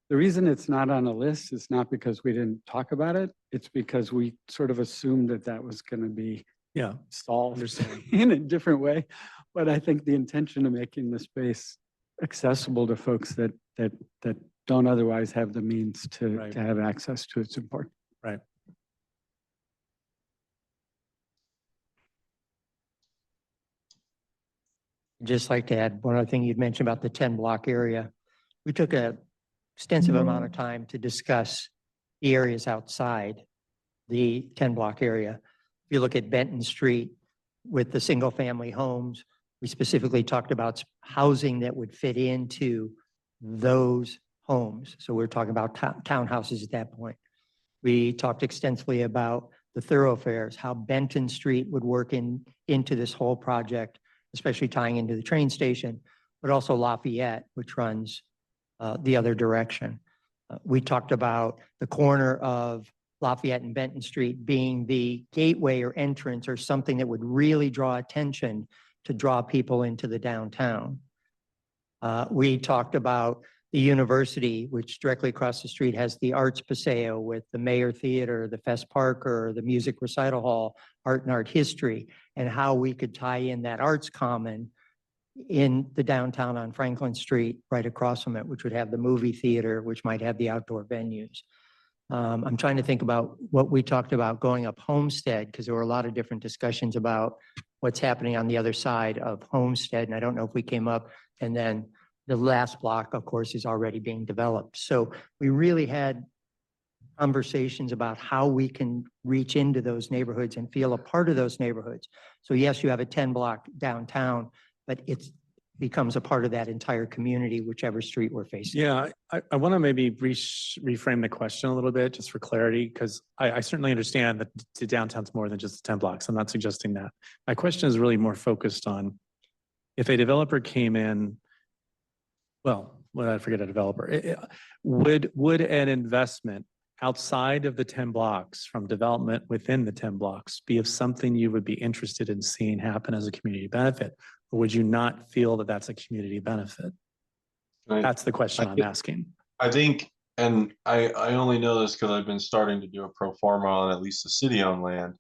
the reason it's not on a list is not because we didn't talk about it. It's because we sort of assumed that was going to be solved in a different way. But I think the intention of making the space accessible to folks that don't otherwise have the means to have access to it's important. Right. I'd just like to add one other thing you'd mentioned about the 10 block area. We took an extensive amount of time to discuss the areas outside the 10 block area. If you look at Benton Street with the single family homes, we specifically talked about housing that would fit into those homes. So we're talking about townhouses at that point. We talked extensively about the thoroughfares, how Benton Street would work into this whole project, especially tying into the train station, but also Lafayette, which runs the other direction. We talked about the corner of Lafayette and Benton Street being the gateway or entrance or something that would really draw attention to draw people into the downtown. We talked about The university, which directly across the street has the Arts Paseo with the Mayer Theater, the Fest Parker, the Music Recital Hall, Art and Art History, and how we could tie in that Arts Common in the downtown on Franklin Street, right across from it, which would have the movie theater, which might have the outdoor venues. I'm trying to think about what we talked about going up Homestead, because there were a lot of different discussions about what's happening on the other side of Homestead, and I don't know if we came up, and then the last block, of course, is already being developed. So we really had conversations about how we can reach into those neighborhoods and feel a part of those neighborhoods. So yes, you have a 10-block downtown, but it becomes a part of that entire community, whichever street we're facing. Yeah, I want to maybe reframe the question a little bit just for clarity, because I certainly understand that the downtown's more than just 10 blocks. I'm not suggesting that. My question is really more focused on if a developer came in, well, I forget a developer, would an investment outside of the 10 blocks from development within the 10 blocks be of something you would be interested in seeing happen as a community benefit? Or would you not feel that that's a community benefit? That's the question I'm asking. I think, and I only know this because I've been starting to do a pro forma on at least the city-owned land.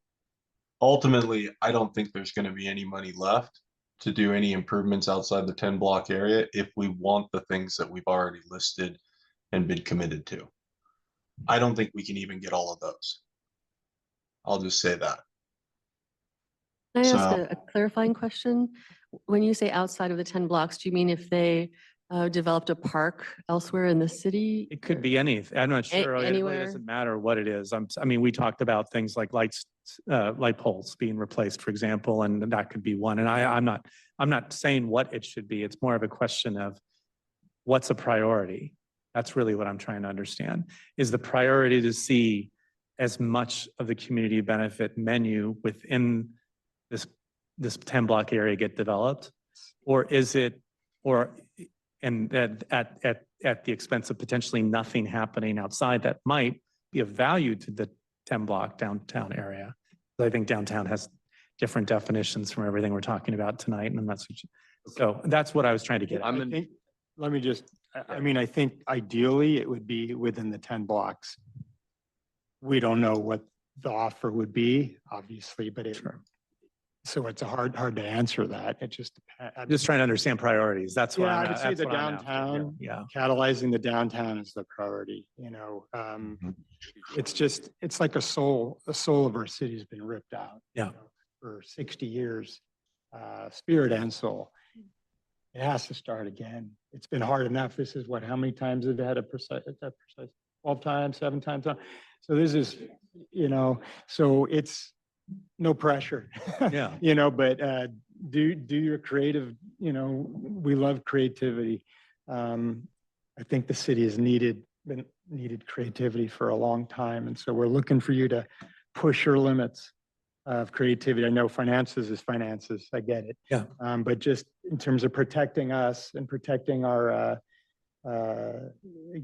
Ultimately, I don't think there's going to be any money left to do any improvements outside the 10-block area if we want the things that we've already listed and been committed to. I don't think we can even get all of those. I'll just say that. Can I ask So- a clarifying question? When you say outside of the 10 blocks, do you mean if they developed a park elsewhere in the city? It could be anything. I'm not sure. It really anywhere? doesn't matter what it is. I mean, we talked about things like lights, light poles being replaced, for example, and that could be one. And I'm not saying what it should be. It's more of a question of what's a priority. That's really what I'm trying to understand. Is the priority to see as much of the community benefit menu within this 10-block area get developed? Or is it, and at the expense of potentially nothing happening outside that might be of value to the 10-block downtown area? I think downtown has different definitions from everything we're talking about tonight, and so that's what I was trying to get at. I think, let me just, I mean, I think ideally it would be within the 10 blocks. We don't know what the offer would be, obviously, but so it's hard to answer that. It just. I'm just trying to understand priorities. That's why. Yeah, I would say the downtown, catalyzing the downtown is the priority, It's just, it's like the soul of our city has been ripped out. Yeah. For 60 years, spirit and soul. It has to start again. It's been hard enough. This is how many times have they had a precise 12 times, 7 times? So this is, so it's no pressure. Yeah. But do your creative, we love creativity. I think the city has needed creativity for a long time. And so we're looking for you to push your limits of creativity. I know finances is finances. I get it. Yeah. But just in terms of protecting us and protecting our,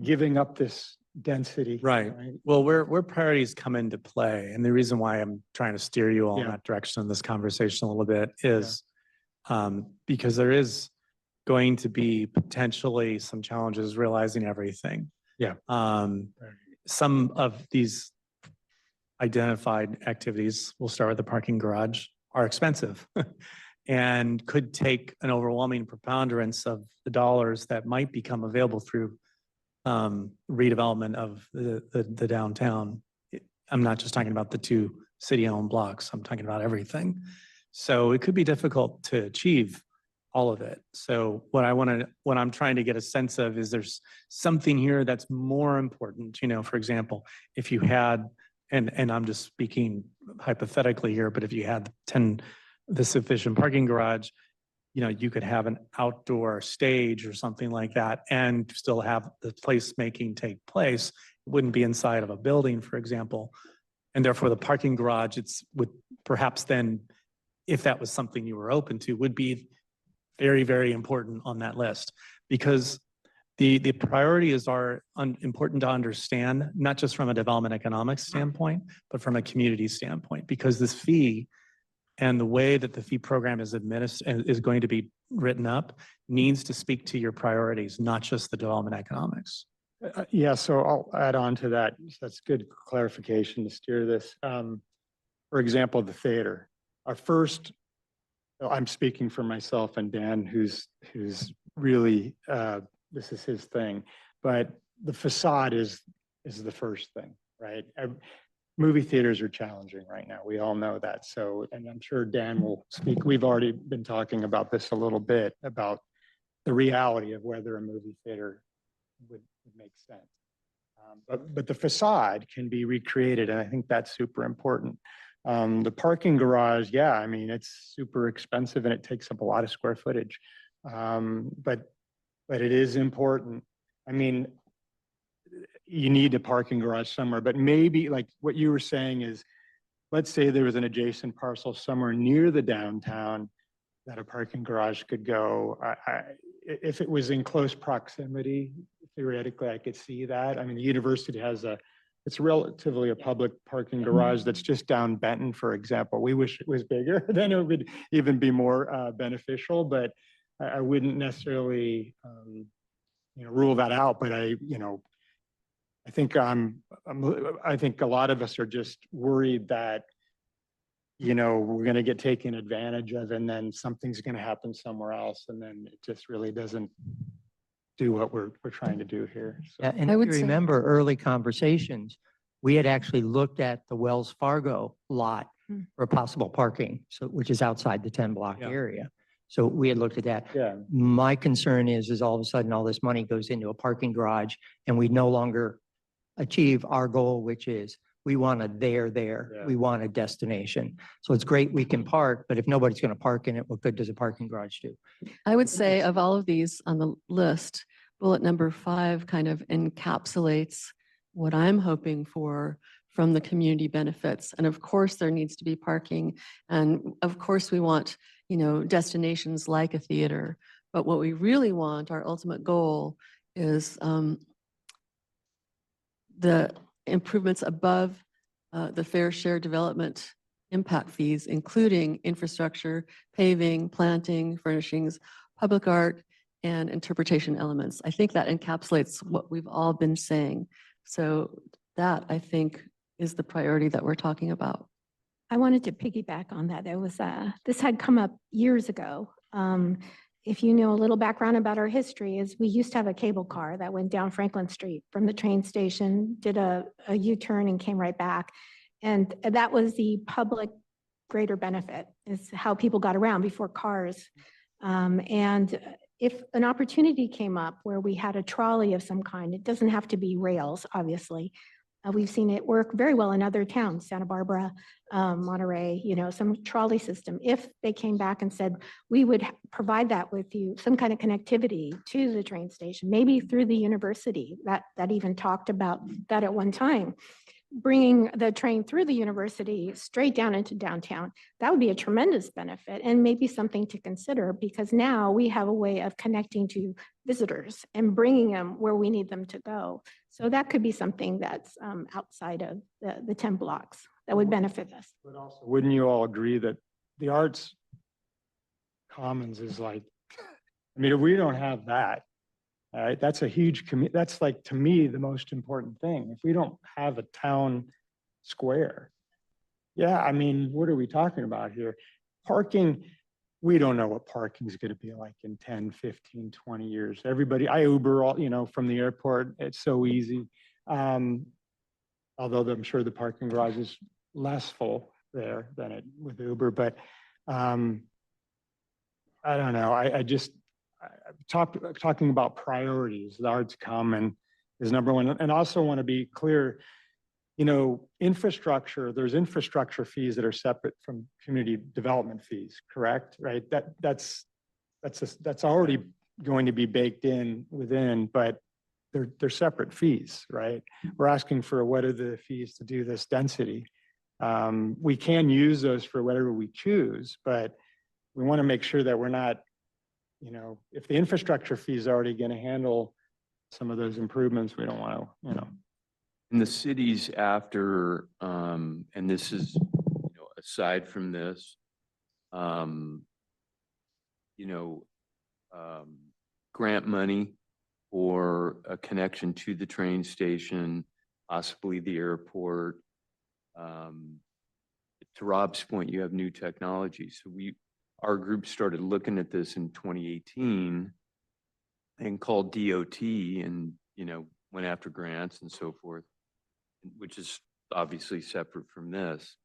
giving up this density. Right. Well, where priorities come into play, and the reason why I'm trying to steer you all in that direction in this conversation a little bit is because there is going to be potentially some challenges realizing everything. Yeah. Some of these identified activities, we'll start with the parking garage, are expensive and could take an overwhelming preponderance of the dollars that might become available through redevelopment of the downtown. I'm not just talking about the 2 city-owned blocks. I'm talking about everything. So it could be difficult to achieve all of it. So what I'm trying to get a sense of is there's something here that's more important. For example, if you had, and I'm just speaking hypothetically here, but if you had the sufficient parking garage, you could have an outdoor stage or something like that and still have the placemaking take place. It wouldn't be inside of a building, for example. And therefore the parking garage, would perhaps then, if that was something you were open to, would be very, very important on that list, because the priorities are important to understand, not just from a development economics standpoint, but from a community standpoint, because this fee And the way that the fee program is administered, is going to be written up needs to speak to your priorities, not just the development economics. Yeah, so I'll add on to that. That's good clarification to steer this. For example, the theater. Our first, I'm speaking for myself and Dan, who's really, this is his thing, but the facade is the first thing, right? Movie theaters are challenging right now. We all know that. So, and I'm sure Dan will speak. We've already been talking about this a little bit, about the reality of whether a movie theater would make sense. But the facade can be recreated, and I think that's super important. The parking garage, yeah, I mean, it's super expensive and it takes up a lot of square footage. But it is important. I mean, you need a parking garage somewhere, but maybe like what you were saying is, let's say there was an adjacent parcel somewhere near the downtown that a parking garage could go. If it was in close proximity, theoretically, I could see that. I mean, the university has it's relatively a public parking garage that's just down Benton, for example. We wish it was bigger, then it would even be more beneficial, but I wouldn't necessarily, rule that out, but I think I think a lot of us are just worried that, we're going to get taken advantage of, and then something's going to happen somewhere else, and then it just really doesn't do what we're trying to do here. So. Yeah, and I if would you say- remember early conversations, we had actually looked at the Wells Fargo lot for possible parking, so which is outside the 10-block Yeah. area. So we had looked at that. Yeah. My concern is all of a sudden all this money goes into a parking garage and we no longer achieve our goal, which is we want a there. Yeah. We want a destination. So it's great we can park, but if nobody's going to park in it, what good does a parking garage do? I would say of all of these on the list, bullet number 5 kind of encapsulates what I'm hoping for from the community benefits. And of course, there needs to be parking. And of course, we want, destinations like a theater. But what we really want, our ultimate goal, is the improvements above the fair share development impact fees, including infrastructure, paving, planting, furnishings, public art, and interpretation elements. I think that encapsulates what we've all been saying. So that, I think, is the priority that we're talking about. I wanted to piggyback on that. There was, this had come up years ago. If you know a little background about our history, is we used to have a cable car that went down Franklin Street from the train station, did a U-turn and came right back. And that was the public greater benefit, is how people got around before cars. And if an opportunity came up where we had a trolley of some kind, it doesn't have to be rails, obviously. We've seen it work very well in other towns, Santa Barbara, Monterey, some trolley system. If they came back and said, we would provide that with you, some kind of connectivity to the train station, maybe through the university, that even talked about that at one time, bringing the train through the university straight down into downtown, that would be a tremendous benefit and maybe something to consider, because now we have a way of connecting to visitors and bringing them where we need them to go. So that could be something that's outside of the 10 blocks that would benefit us. But also, wouldn't you all agree that the arts commons is like, I mean, if we don't have that, all right, that's a huge that's like, to me, the most important thing. If we don't have a town square, yeah, I mean, what are we talking about here? Parking, we don't know what parking is going to be like in 10, 15, 20 years. Everybody, I Uber all, from the airport. It's so easy. Although I'm sure the parking garage is less full there than it with Uber, but I don't know. I just talking about priorities. The arts common is number one, and also want to be clear. Infrastructure, there's infrastructure fees that are separate from community development fees, correct? Right? That's already going to be baked in within, but they're separate fees, right? We're asking for what are the fees to do this density. We can use those for whatever we choose, but we want to make sure that we're not, if the infrastructure fee is already going to handle some of those improvements, we don't want to, In the cities after, and this is, aside from this, um, you know, grant money for a connection to the train station, possibly the airport. To Rob's point, you have new technology. So our group started looking at this in 2018 and called DOT and, went after grants and so forth, which is obviously separate from this.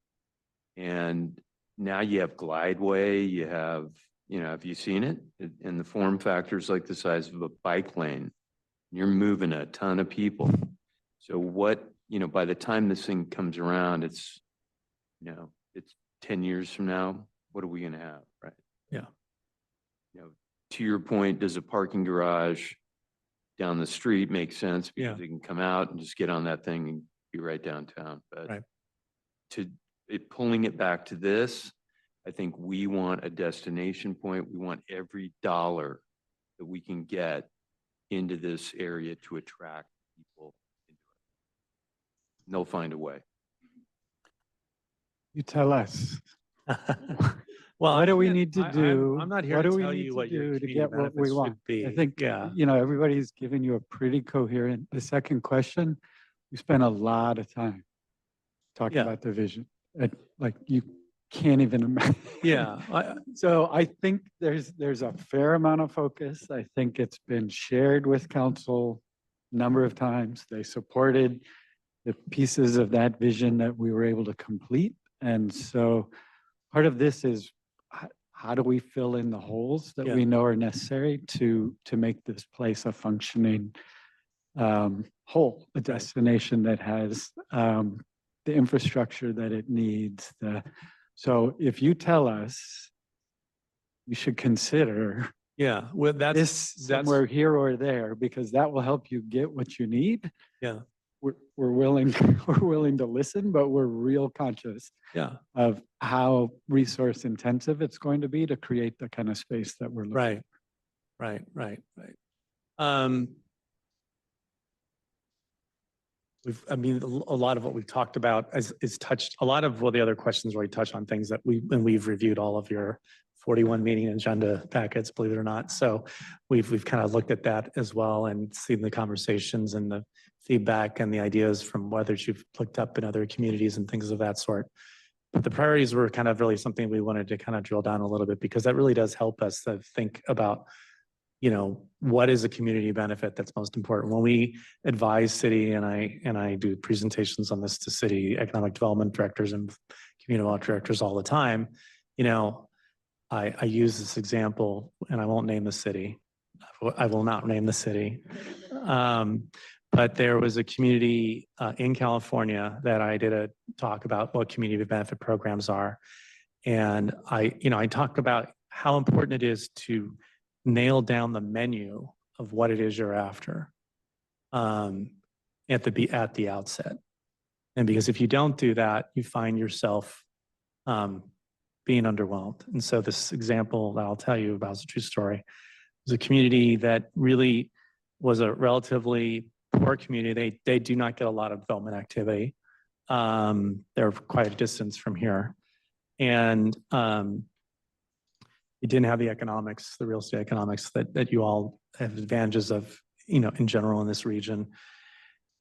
And now you have Glideway, you have you seen it? And the form factor's like the size of a bike lane. You're moving a ton of people. So by the time this thing comes around, it's 10 years from now, what are we gonna have, right? Yeah. To your point, does a parking garage down the street make sense? Yeah. Because they can come out and just get on that thing and be right downtown. Right. But pulling it back to this, I think we want a destination point. We want every dollar that we can get into this area to attract people into it. And they'll find a way. You tell us. Well, What do we I- need to I- do? I'm not here What to do we tell need you to what your do to community get what we benefits want? should be. I think, Yeah. everybody's given you a pretty coherent, the second question, we spent a lot of time talking Yeah. about the vision. Like you can't even imagine. Yeah. So I think there's a fair amount of focus. I think it's been shared with council a number of times. They supported the pieces of that vision that we were able to complete. And so part of this is how do we fill in the holes that Yeah. we know are necessary to make this place a functioning whole, a destination that has the infrastructure that it needs. So if you tell us you should consider Yeah. Well, this that's, somewhere here or there, because that will help you get what you need. yeah. We're willing, we're willing to listen, but we're real conscious Yeah. of how resource intensive it's going to be to create the kind of space that we're looking. Right. A lot of what we've talked about is touched, a lot of the other questions really touch on things that we've reviewed all of your 41 meeting agenda packets, believe it or not. So we've kind of looked at that as well and seen the conversations and the feedback and the ideas from whether you've looked up in other communities and things of that sort. But the priorities were kind of really something we wanted to kind of drill down a little bit, because that really does help us to think about, what is a community benefit that's most important. When we advise city, and I do presentations on this to city economic development directors and community development directors all the time, I use this example, and I won't name the city. I will not name the city. But there was a community in California that I did a talk about what community benefit programs are. And I talk about how important it is to nail down the menu of what it is you're after at the outset. And because if you don't do that, you find yourself being underwhelmed. And so this example that I'll tell you about is a true story. It's a community that really was a relatively poor community. They do not get a lot of development activity. They're quite a distance from here. And you didn't have the economics, the real estate economics that you all have advantages of, in general in this region.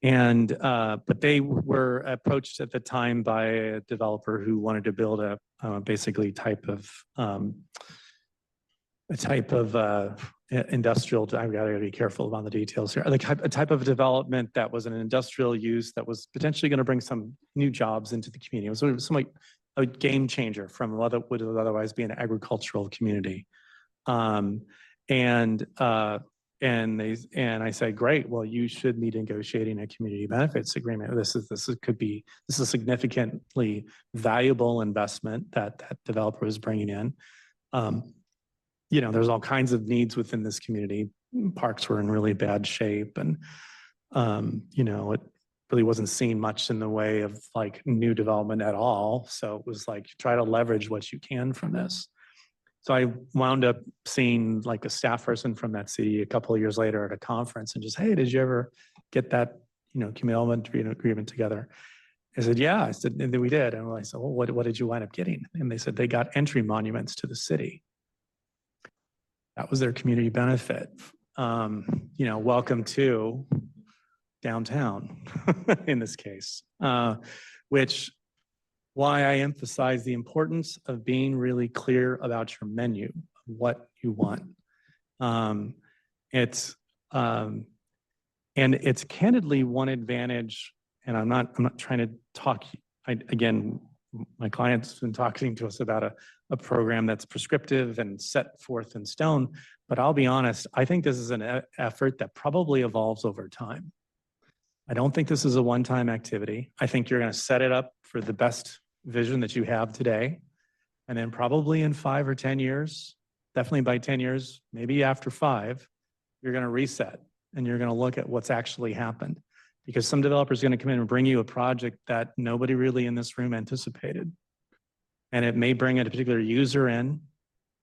And, but they were approached at the time by a developer who wanted to build a basically type of industrial, I gotta be careful about the details here, like a type of development that was an industrial use that was potentially gonna bring some new jobs into the community. It was sort of somewhat a game changer from what would otherwise be an agricultural community. And I said, great, well, you should be negotiating a community benefits agreement. This is a significantly valuable investment that developer is bringing in. There's all kinds of needs within this community. Parks were in really bad shape, and it really wasn't seeing much in the way of like new development at all. So it was like, try to leverage what you can from this. So I wound up seeing like a staff person from that city a couple of years later at a conference and just, hey, did you ever get that, community development agreement together? I said, yeah. I said, and then we did. And I said, well, what did you wind up getting? And they said they got entry monuments to the city. That was their community benefit. Welcome to downtown in this case, which why I emphasize the importance of being really clear about your menu, what you want. It's candidly one advantage, and I'm not trying to talk, again, my client's been talking to us about a program that's prescriptive and set forth in stone, but I'll be honest, I think this is an effort that probably evolves over time. I don't think this is a one-time activity. I think you're going to set it up for the best vision that you have today. And then probably in 5 or 10 years, definitely by 10 years, maybe after 5, you're going to reset and you're going to look at what's actually happened. Because some developer's going to come in and bring you a project that nobody really in this room anticipated. And it may bring a particular user in.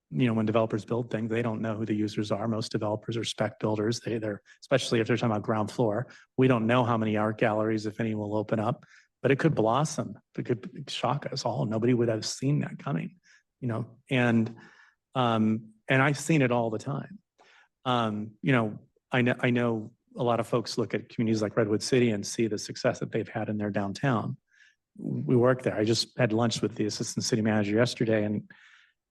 When developers build things, they don't know who the users are. Most developers are spec builders. They're, especially if they're talking about ground floor. We don't know how many art galleries, if any, will open up, but it could blossom. It could shock us all. Nobody would have seen that coming, and I've seen it all the time. I know a lot of folks look at communities like Redwood City and see the success that they've had in their downtown. We work there. I just had lunch with the assistant city manager yesterday, and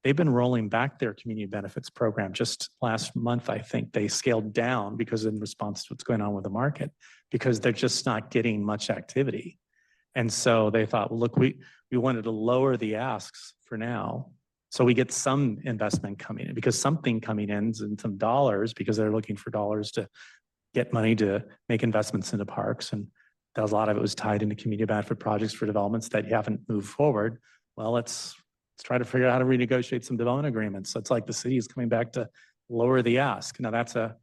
they've been rolling back their community benefits program. Just last month, I think they scaled down because in response to what's going on with the market, because they're just not getting much activity. And so they thought, well, look, we wanted to lower the asks for now, so we get some investment coming in, because something coming in and some dollars, because they're looking for dollars to get money to make investments into parks. And a lot of it was tied into community benefit projects for developments that you haven't moved forward. Well, let's try to figure out how to renegotiate some development agreements. So it's like the city is coming back to lower the ask. Now that's a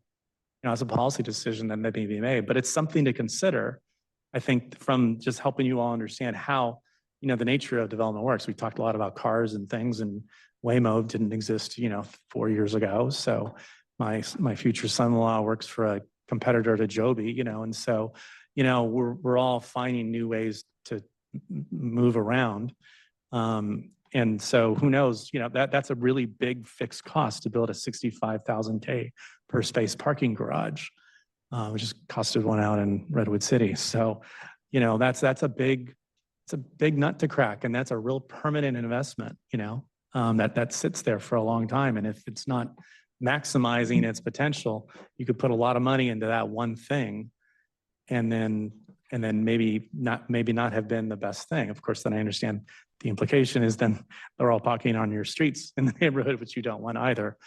policy decision that may be made, but it's something to consider. I think from just helping you all understand how, the nature of development works. We talked a lot about cars and things, and Waymo didn't exist, 4 years ago. So my future son-in-law works for a competitor to Joby, and so, we're all finding new ways to move around. And so who knows, that's a really big fixed cost to build a $65,000 per space parking garage, which just costed one out in Redwood City. So, that's a big nut to crack, and that's a real permanent investment, that sits there for a long time. And if it's not maximizing its potential, you could put a lot of money into that one thing, and then maybe not have been the best thing. Of course, then I understand the implication is then they're all parking on your streets in the neighborhood, which you don't want either.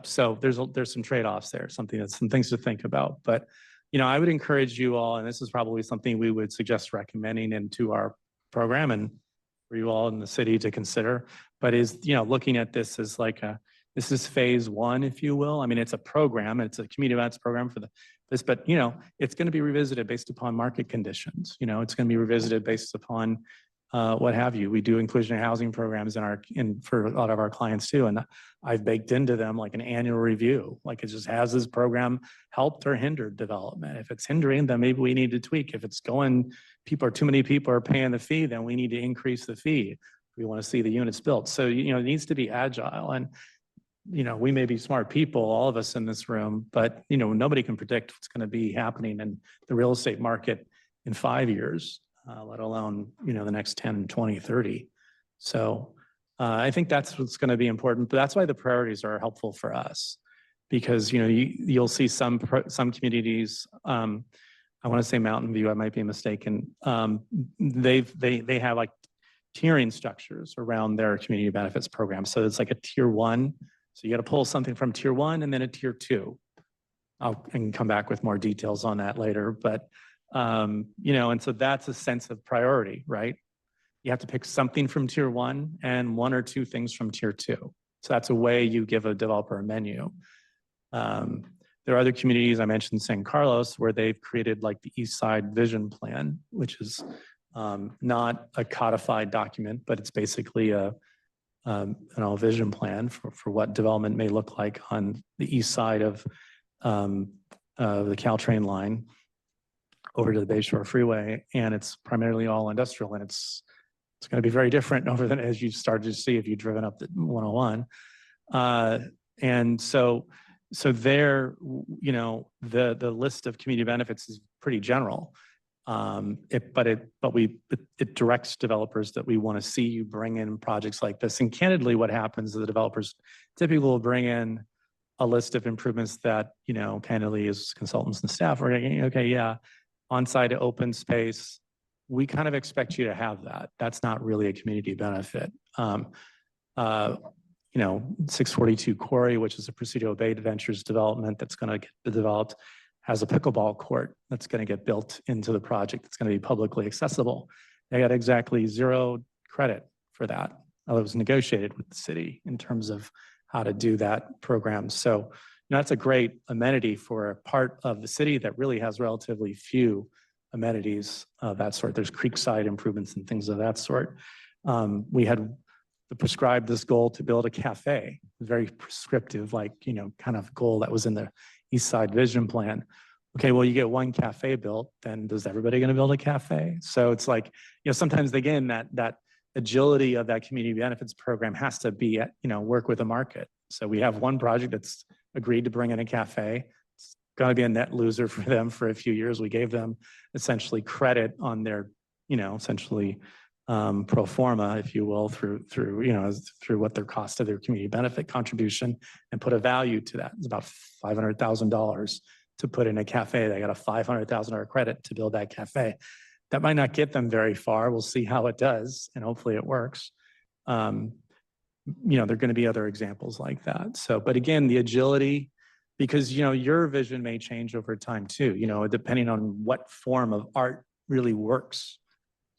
So there's some trade-offs there, some things to think about. But I would encourage you all, and this is probably something we would suggest recommending into our program and for you all in the city to consider, but is looking at this as like this is phase 1, if you will. I mean, it's a program, it's a community events program for this, but it's going to be revisited based upon market conditions. It's going to be revisited based upon what have you. We do inclusionary housing programs for a lot of our clients too. And I've baked into them like an annual review, like it just has this program helped or hindered development. If it's hindering, then maybe we need to tweak. If it's going, too many people are paying the fee, then we need to increase the fee. We want to see the units built. So, it needs to be agile. And, we may be smart people, all of us in this room, but, nobody can predict what's going to be happening in the real estate market in 5 years. Let alone, the next 10, 20, 30. So I think that's what's going to be important, but that's why the priorities are helpful for us, because, you'll see some communities, I want to say Mountain View, I might be mistaken. They have like tiering structures around their community benefits program. So it's like a tier 1. So you got to pull something from tier 1 and then a tier 2. I can come back with more details on that later, but and so that's a sense of priority, right? You have to pick something from tier 1 and 1 or 2 things from tier 2. So that's a way you give a developer a menu. There are other communities, I mentioned San Carlos, where they've created like the East Side Vision Plan, which is not a codified document, but it's basically a vision plan for what development may look like on the east side of the Caltrain line over to the Bayshore Freeway, and it's primarily all industrial, and it's going to be very different over than as you started to see if you've driven up the 101. And so there, you know, the list of community benefits is pretty general. It directs developers that we want to see you bring in projects like this. And candidly, what happens is the developers typically will bring in a list of improvements that, you know, candidly as consultants and staff are thinking, okay, yeah, on-site open space, we kind of expect you to have that. That's not really a community benefit. You know, 642 Quarry, which is a Presidio Bay Ventures development that's going to get developed, has a pickleball court that's going to get built into the project. It's going to be publicly accessible. They got exactly 0 credit for that. It was negotiated with the city in terms of how to do that program. So, you know, that's a great amenity for a part of the city that really has relatively few amenities of that sort. There's creekside improvements and things of that sort. We had prescribed this goal to build a cafe, very prescriptive, like, you know, kind of goal that was in the East Side Vision Plan. Okay, well, you get one cafe built, then does everybody going to build a cafe? So it's like, you know, sometimes again, that agility of that community benefits program has to be, you know, work with the market. So we have one project that's agreed to bring in a cafe. It's going to be a net loser for them for a few years. We gave them essentially credit on their, you know, essentially pro forma, if you will, through you know, through what their cost of their community benefit contribution, and put a value to that. It's about $500,000 to put in a cafe. They got a $500,000 credit to build that cafe. That might not get them very far. We'll see how it does, and hopefully it works. You know, there are going to be other examples like that. So, but again, the agility, because, you know, your vision may change over time too, you know, depending on what form of art really works,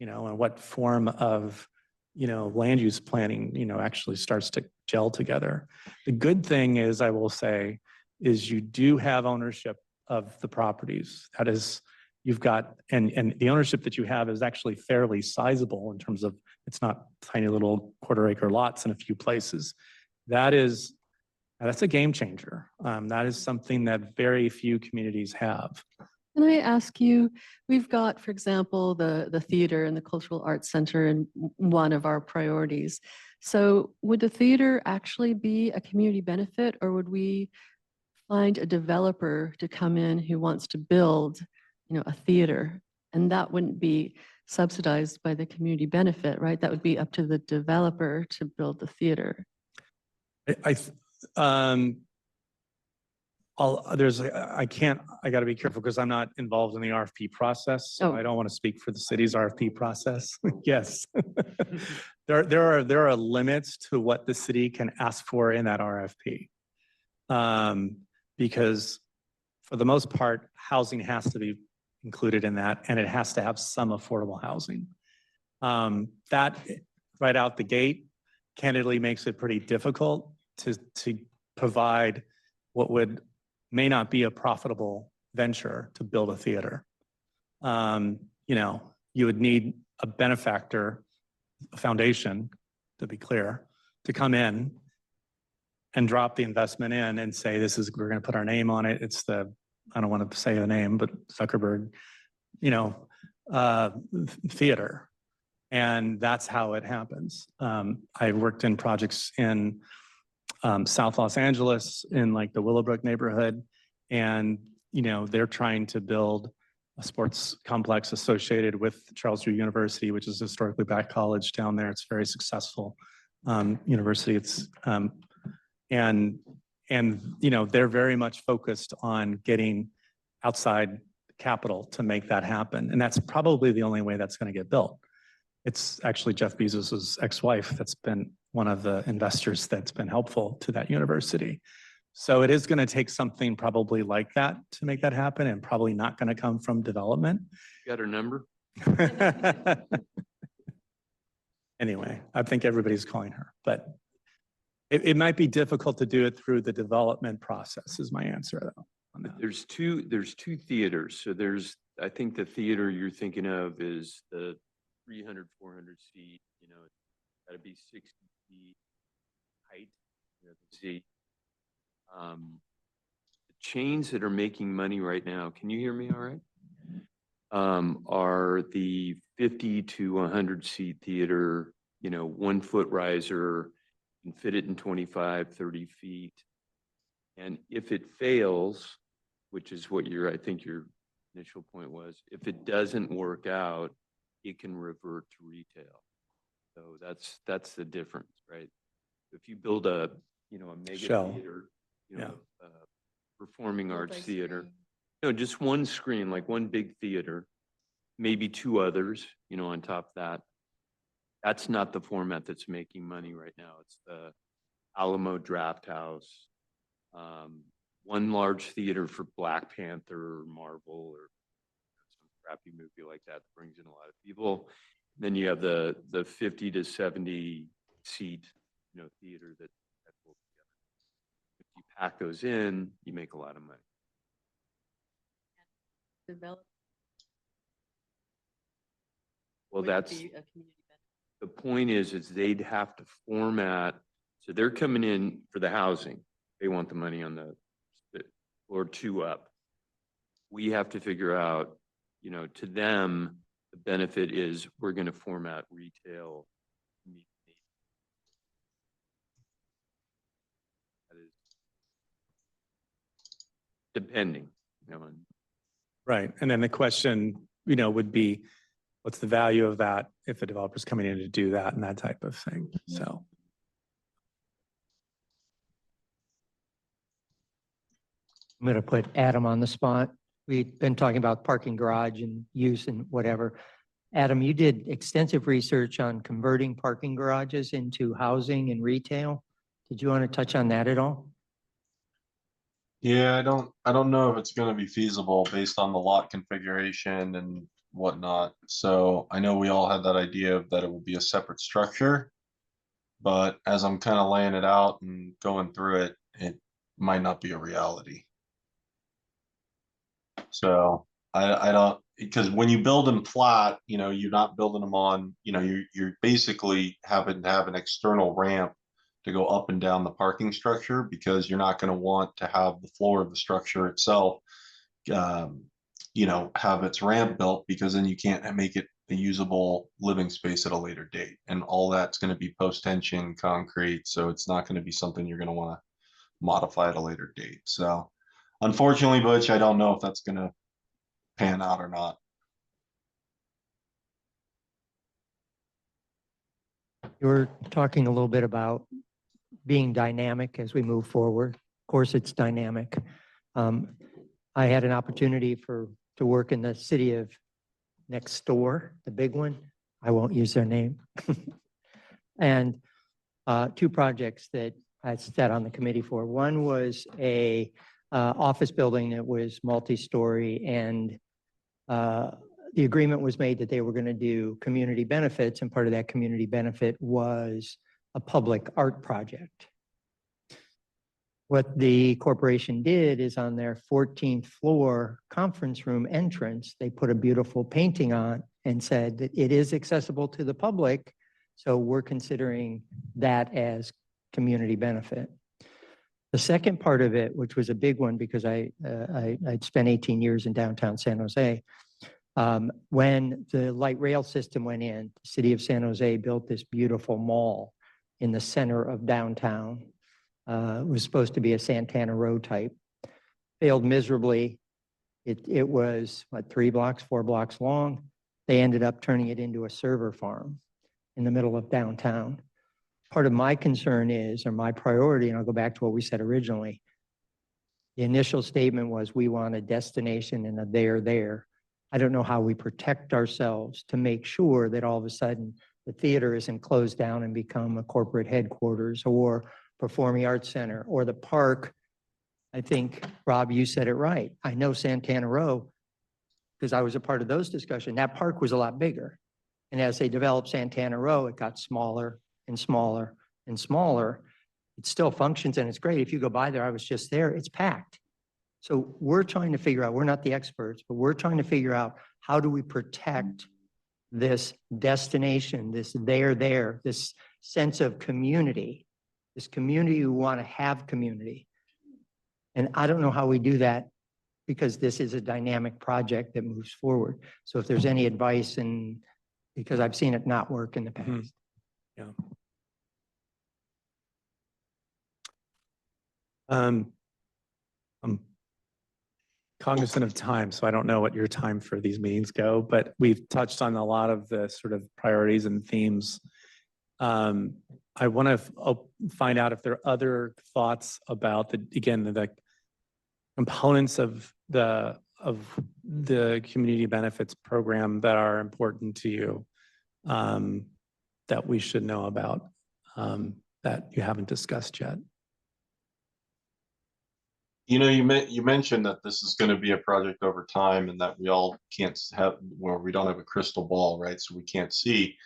you know, and what form of, you know, land use planning, you know, actually starts to gel together. The good thing is, I will say, is you do have ownership of the properties. That is, you've got, and the ownership that you have is actually fairly sizable in terms of, it's not tiny little quarter-acre lots in a few places. That's a game changer. That is something that very few communities have. Can I ask you, we've got, for example, the theater and the Cultural Arts Center in one of our priorities. So would the theater actually be a community benefit, or would we find a developer to come in who wants to build, you know, a theater? And that wouldn't be subsidized by the community benefit, right? That would be up to the developer to build the theater. I got to be careful because I'm not involved in the RFP process. So I don't want to speak for the city's RFP process. Yes. There are limits to what the city can ask for in that RFP. Because for the most part, housing has to be included in that, and it has to have some affordable housing. That right out the gate candidly makes it pretty difficult to provide what may not be a profitable venture to build a theater. You know, you would need a benefactor, a foundation, to be clear, to come in and drop the investment in and say, we're going to put our name on it. It's I don't want to say the name, but Zuckerberg, you know, theater. And that's how it happens. I worked in projects in South Los Angeles in like the Willowbrook neighborhood. And, you know, they're trying to build a sports complex associated with Charles Drew University, which is a historically black college down there. It's a very successful university. It's, and, you know, they're very much focused on getting outside capital to make that happen. And that's probably the only way that's going to get built. It's actually Jeff Bezos's ex-wife that's been one of the investors that's been helpful to that university. So it is going to take something probably like that to make that happen, and probably not going to come from development. Got her number? Anyway, I think everybody's calling her, but it might be difficult to do it through the development process is my answer though. On that. There's two theaters. So I think the theater you're thinking of is the 300, 400 seat, you know, it's got to be 60 feet height, you know, the seat. The chains that are making money right now, can you hear me all right? are the 50 to 100 seat theater, 1 foot riser, can fit it in 25, 30 feet. And if it fails, which is what I think your initial point was, if it doesn't work out, it can revert to retail. So that's the difference, right? If you build a mega Shell. theater, Yeah. performing arts theater, just one screen, like one big theater, maybe 2 others, on top of that. That's not the format that's making money right now. It's the Alamo Draft House, one large theater for Black Panther or Marvel or some crappy movie like that that brings in a lot of people. Then you have the 50 to 70 seat, theater that pulls together. If you pack those in, you make a lot of money. Develop. Well, would it that's be a community benefit? the point is they'd have to format. So they're coming in for the housing. They want the money on the floor 2 up. We have to figure out, to them, the benefit is we're going to format retail. That is depending, on Right. And then the question, would be, what's the value of that if a developer's coming in to do that and that type of thing? So. I'm going to put Adam on the spot. We've been talking about parking garage and use and whatever. Adam, you did extensive research on converting parking garages into housing and retail. Did you want to touch on that at all? Yeah, I don't know if it's gonna be feasible based on the lot configuration and whatnot. So I know we all had that idea of that it would be a separate structure. But as I'm kind of laying it out and going through it, it might not be a reality. So I don't, because when you build them flat, you're not building them on, you're basically having to have an external ramp to go up and down the parking structure, because you're not going to want to have the floor of the structure itself, have its ramp built, because then you can't make it a usable living space at a later date. And all that's going to be post-tension concrete. So it's not going to be something you're going to want to modify at a later date. So unfortunately, Butch, I don't know if that's going to pan out or not. You were talking a little bit about being dynamic as we move forward. Of course, it's dynamic. I had an opportunity to work in the city of next door, the big one. I won't use their name. And 2 projects that I sat on the committee for. One was a office building that was multi-story, and the agreement was made that they were going to do community benefits, and part of that community benefit was a public art project. What the corporation did is on their 14th floor conference room entrance, they put a beautiful painting on and said that it is accessible to the public. So we're considering that as community benefit. The second part of it, which was a big one because I'd spent 18 years in downtown San Jose. When the light rail system went in, the city of San Jose built this beautiful mall in the center of downtown. It was supposed to be a Santana Row type. Failed miserably. It was, 3 blocks, 4 blocks long. They ended up turning it into a server farm in the middle of downtown. Part of my concern is, or my priority, and I'll go back to what we said originally, the initial statement was we want a destination and a there. I don't know how we protect ourselves to make sure that all of a sudden the theater isn't closed down and become a corporate headquarters or performing arts center or the park. I think, Rob, you said it right. I know Santana Row because I was a part of those discussions. That park was a lot bigger. And as they developed Santana Row, it got smaller and smaller and smaller. It still functions and it's great. If you go by there, I was just there, it's packed. So we're trying to figure out, we're not the experts, but we're trying to figure out how do we protect this destination, this there, this sense of community, this community who want to have community. And I don't know how we do that because this is a dynamic project that moves forward. So if there's any advice, and because I've seen it not work in the Mhm. past. Yeah. I'm cognizant of time, so I don't know what your time for these meetings go, but we've touched on a lot of the sort of priorities and themes. I want to find out if there are other thoughts about the components of the community benefits program that are important to you, that we should know about, that you haven't discussed yet. You know, you mentioned that this is going to be a project over time and that we all can't have, where we don't have a crystal ball, right? So we can't see.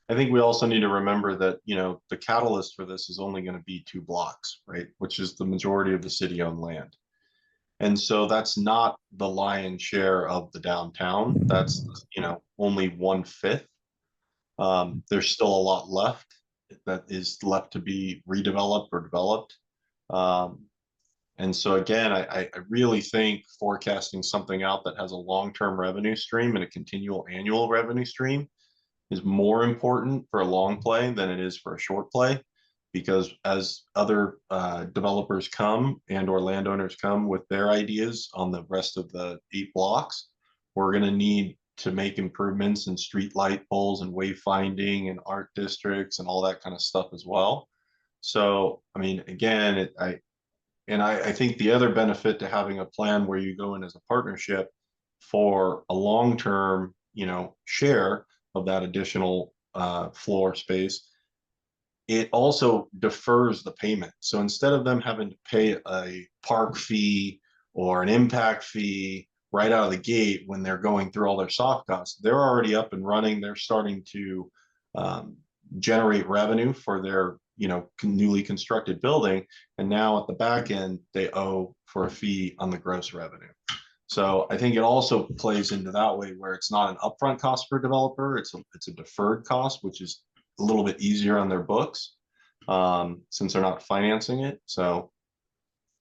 I think we also need to remember that, you know, the catalyst for this is only going to be 2 blocks, right? Which is the majority of the city-owned land. And so that's not the lion's share of the downtown. That's, you know, only 1/5. There's still a lot left that is left to be redeveloped or developed. And so again, I really think forecasting something out that has a long-term revenue stream and a continual annual revenue stream is more important for a long play than it is for a short play. Because as other developers come and or landowners come with their ideas on the rest of the 8 blocks, we're going to need to make improvements in street light poles and wayfinding and art districts and all that kind of stuff as well. So, I mean, again, I think the other benefit to having a plan where you go in as a partnership for a long-term, you know, share of that additional floor space, it also defers the payment. So instead of them having to pay a park fee or an impact fee right out of the gate when they're going through all their soft costs, they're already up and running. They're starting to generate revenue for their, you know, newly constructed building. And now at the back end, they owe for a fee on the gross revenue. So I think it also plays into that way where it's not an upfront cost for a developer. It's a deferred cost, which is a little bit easier on their books since they're not financing it. So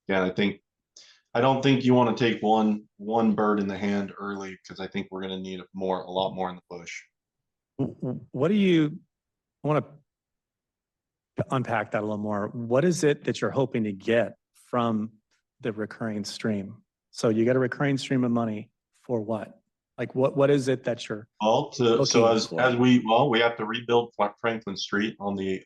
yeah, I don't think you want to take one bird in the hand early, because I think we're going to need a lot more in the bush. What do you I want to unpack that a little more? What is it that you're hoping to get from the recurring stream? So you get a recurring stream of money for what? Like what is it that you're we have to rebuild Franklin Street on the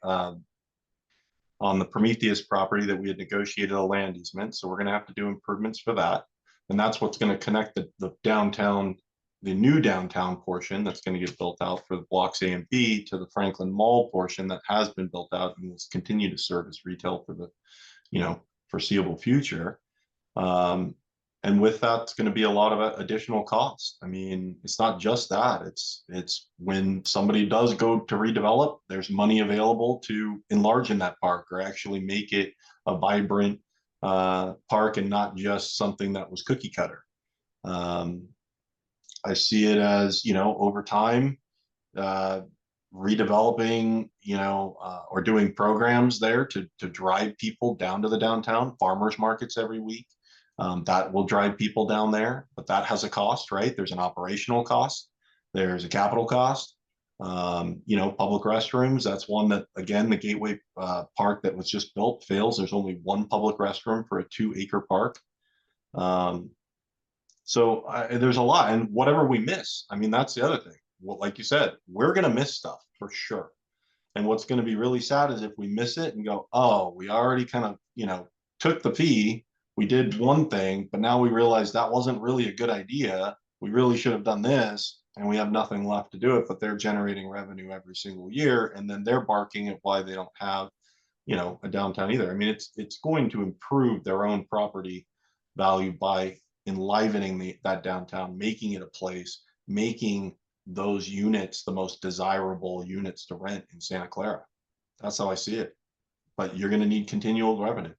Prometheus property that we had negotiated a land easement. So we're going to have to do improvements for that. And that's what's going to connect the downtown, the new downtown portion that's going to get built out for the blocks A and B to the Franklin Mall portion that has been built out and will continue to serve as retail for the, you know, foreseeable future. And with that, it's going to be a lot of additional costs. I mean, it's not just that. It's when somebody does go to redevelop, there's money available to enlarge in that park or actually make it a vibrant park and not just something that was cookie cutter. I see it as, you know, over time, redeveloping, you know, or doing programs there to drive people down to the downtown, farmers markets every week. That will drive people down there, but that has a cost, right? There's an operational cost. There's a capital cost. You know, public restrooms, that's one that, again, the Gateway Park that was just built fails. There's only one public restroom for a 2-acre park. So there's a lot, and whatever we miss, I mean, that's the other thing. Well, like you said, we're going to miss stuff for sure. And what's going to be really sad is if we miss it and go, oh, we already kind of, you know, took the fee. We did one thing, but now we realize that wasn't really a good idea. We really should have done this, and we have nothing left to do it, but they're generating revenue every single year. And then they're barking at why they don't have, you know, a downtown either. I mean, it's going to improve their own property value by enlivening that downtown, making it a place, making those units the most desirable units to rent in Santa Clara. That's how I see it. But you're going to need continual revenue.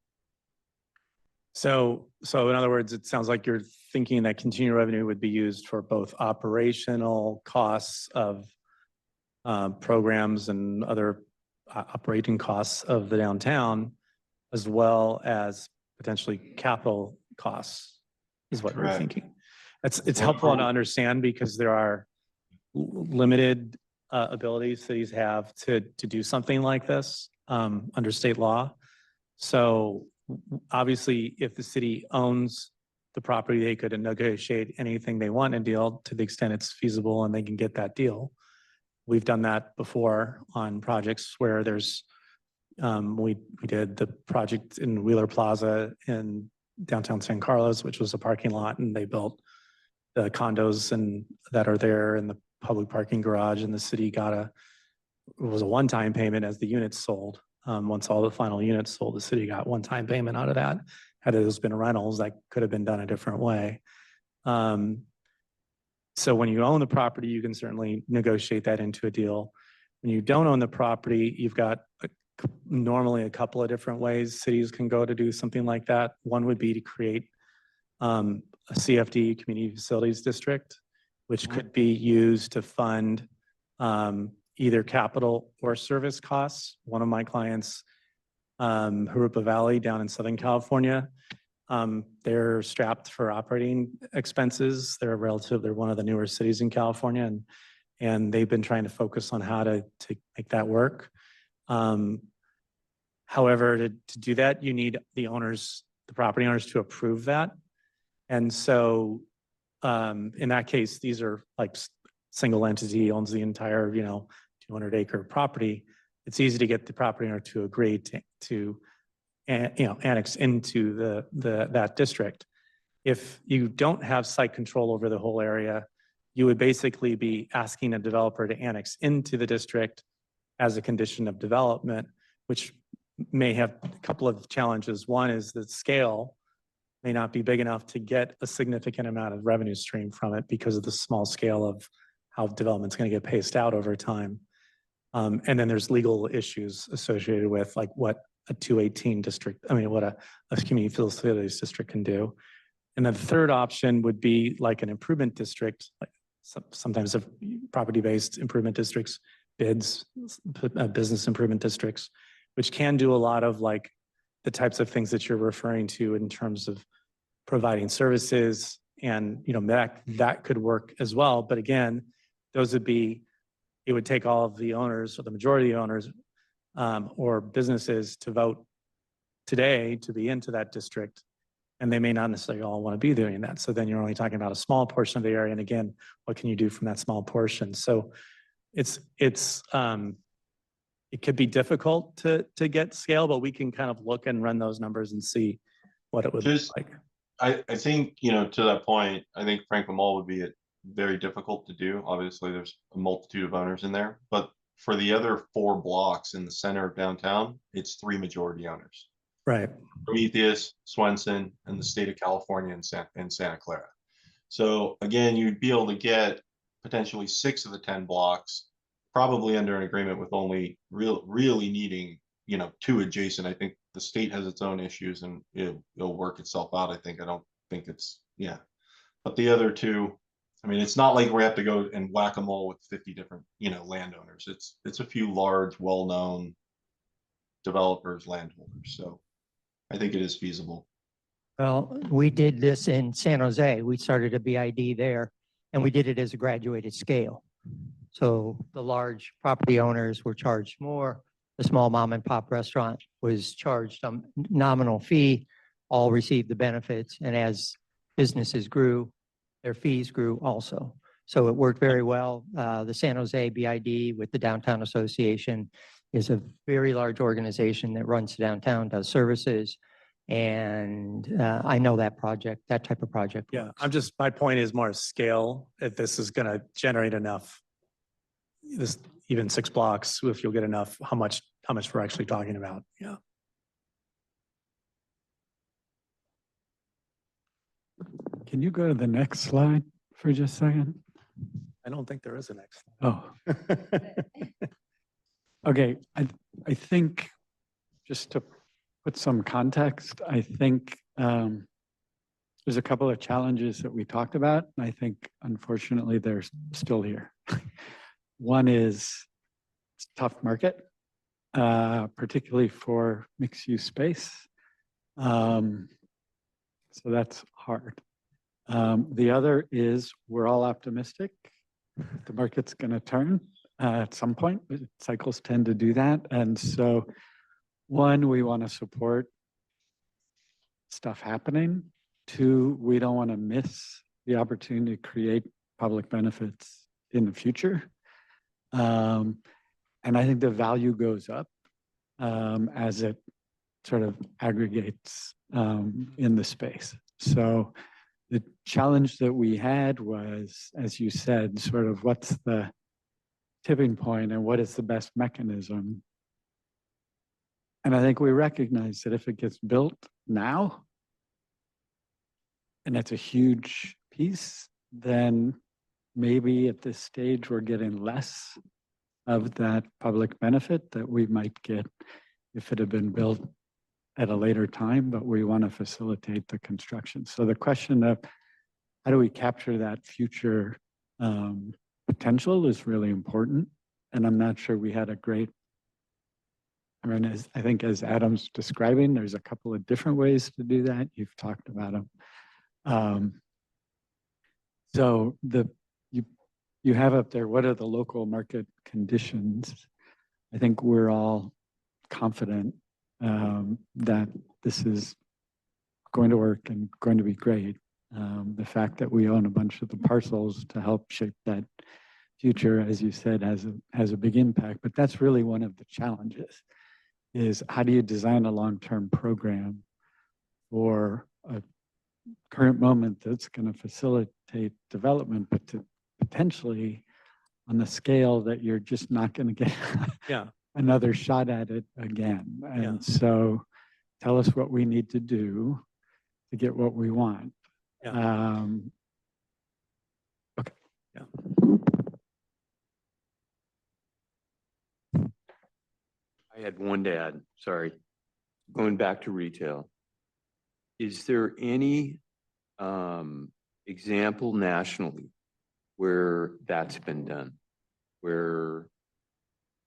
So in other words, it sounds like you're thinking that continued revenue would be used for both operational costs of programs and other operating costs of the downtown, as well as potentially capital costs. is what we're Correct. thinking. It's Well, helpful to for- understand because there are limited abilities cities have to do something like this under state law. So obviously, if the city owns the property, they could negotiate anything they want in a deal to the extent it's feasible and they can get that deal. We've done that before on projects where there's, we did the project in Wheeler Plaza in downtown San Carlos, which was a parking lot, and they built the condos and that are there in the public parking garage, and the city got it was a one-time payment as the units sold. Once all the final units sold, the city got one-time payment out of that. Had those been rentals, that could have been done a different way. So when you own the property, you can certainly negotiate that into a deal. When you don't own the property, you've got normally a couple of different ways cities can go to do something like that. One would be to create a CFD, Community Facilities District, which could be used to fund either capital or service costs. One of my clients, Jurupa Valley down in Southern California, they're strapped for operating expenses. They're one of the newer cities in California, and they've been trying to focus on how to make that work. However, to do that, you need the property owners to approve that. And so in that case, these are like single entity owns the entire, 200-acre property. It's easy to get the property owner to agree to annex into that district. If you don't have site control over the whole area, you would basically be asking a developer to annex into the district as a condition of development, which may have a couple of challenges. One is that scale may not be big enough to get a significant amount of revenue stream from it because of the small scale of how development's going to get paced out over time. And then there's legal issues associated with like what a 218 district, what a community facilities district can do. And then the third option would be like an improvement district, like sometimes property-based improvement districts, bids, business improvement districts, which can do a lot of like the types of things that you're referring to in terms of providing services, and that could work as well. But again, it would take all of the owners or the majority of the owners or businesses to vote today to be into that district, and they may not necessarily all want to be doing that. So then you're only talking about a small portion of the area, and again, what can you do from that small portion? So it could be difficult to get scale, but we can kind of look and run those numbers and see what it would look like. I think, to that point, I think Franklin Mall would be very difficult to do. Obviously, there's a multitude of owners in there, but for the other 4 blocks in the center of downtown, it's 3 majority owners. Right. Prometheus, Swenson, and the state of California and Santa Clara. So again, you'd be able to get potentially 6 of the 10 blocks, probably under an agreement with only really needing, 2 adjacent. I think the state has its own issues and it'll work itself out. I don't think it's, but the other 2, it's not like we have to go and whack-a-mole with 50 different, landowners. It's a few large, well-known developers, landholders. So I think it is feasible. Well, we did this in San Jose. We started a BID there, and we did it as a graduated scale. So the large property owners were charged more. The small mom and pop restaurant was charged a nominal fee, all received the benefits. And as businesses grew, their fees grew also. So it worked very well. The San Jose BID with the Downtown Association is a very large organization that runs downtown, does services. And I know that type of project. Yeah, works. my point is more scale. If this is going to generate enough, even 6 blocks, if you'll get enough, how much we're actually talking about. Yeah. Can you go to the next slide for just a second? I don't think there is a next. Oh, okay. I think just to put some context, I think there's a couple of challenges that we talked about. And I think unfortunately they're still here. One is it's a tough market, particularly for mixed use space. So that's hard. The other is we're all optimistic. The market's going to turn at some point. Cycles tend to do that. And so one, we want to support stuff happening. Two, we don't want to miss the opportunity to create public benefits in the future. And I think the value goes up as it sort of aggregates in the space. So the challenge that we had was, as you said, sort of what's the tipping point and what is the best mechanism? And I think we recognize that if it gets built now, and it's a huge piece, then maybe at this stage we're getting less of that public benefit that we might get if it had been built at a later time, but we want to facilitate the construction. So the question of how do we capture that future potential is really important. And I'm not sure we had a great, I mean, I think as Adam's describing, there's a couple of different ways to do that. You've talked about them. So you have up there, what are the local market conditions? I think we're all confident that this is going to work and going to be great. The fact that we own a bunch of the parcels to help shape that future, as you said, has a big impact. But that's really one of the challenges, is how do you design a long-term program for a current moment that's going to facilitate development, but to potentially on the scale that you're just not going to get Yeah. another shot at it again. And so tell us what we need to do to get what we want. Yeah. Okay. Yeah. I had one to add, sorry. Going back to retail. Is there any example nationally where that's been done? Where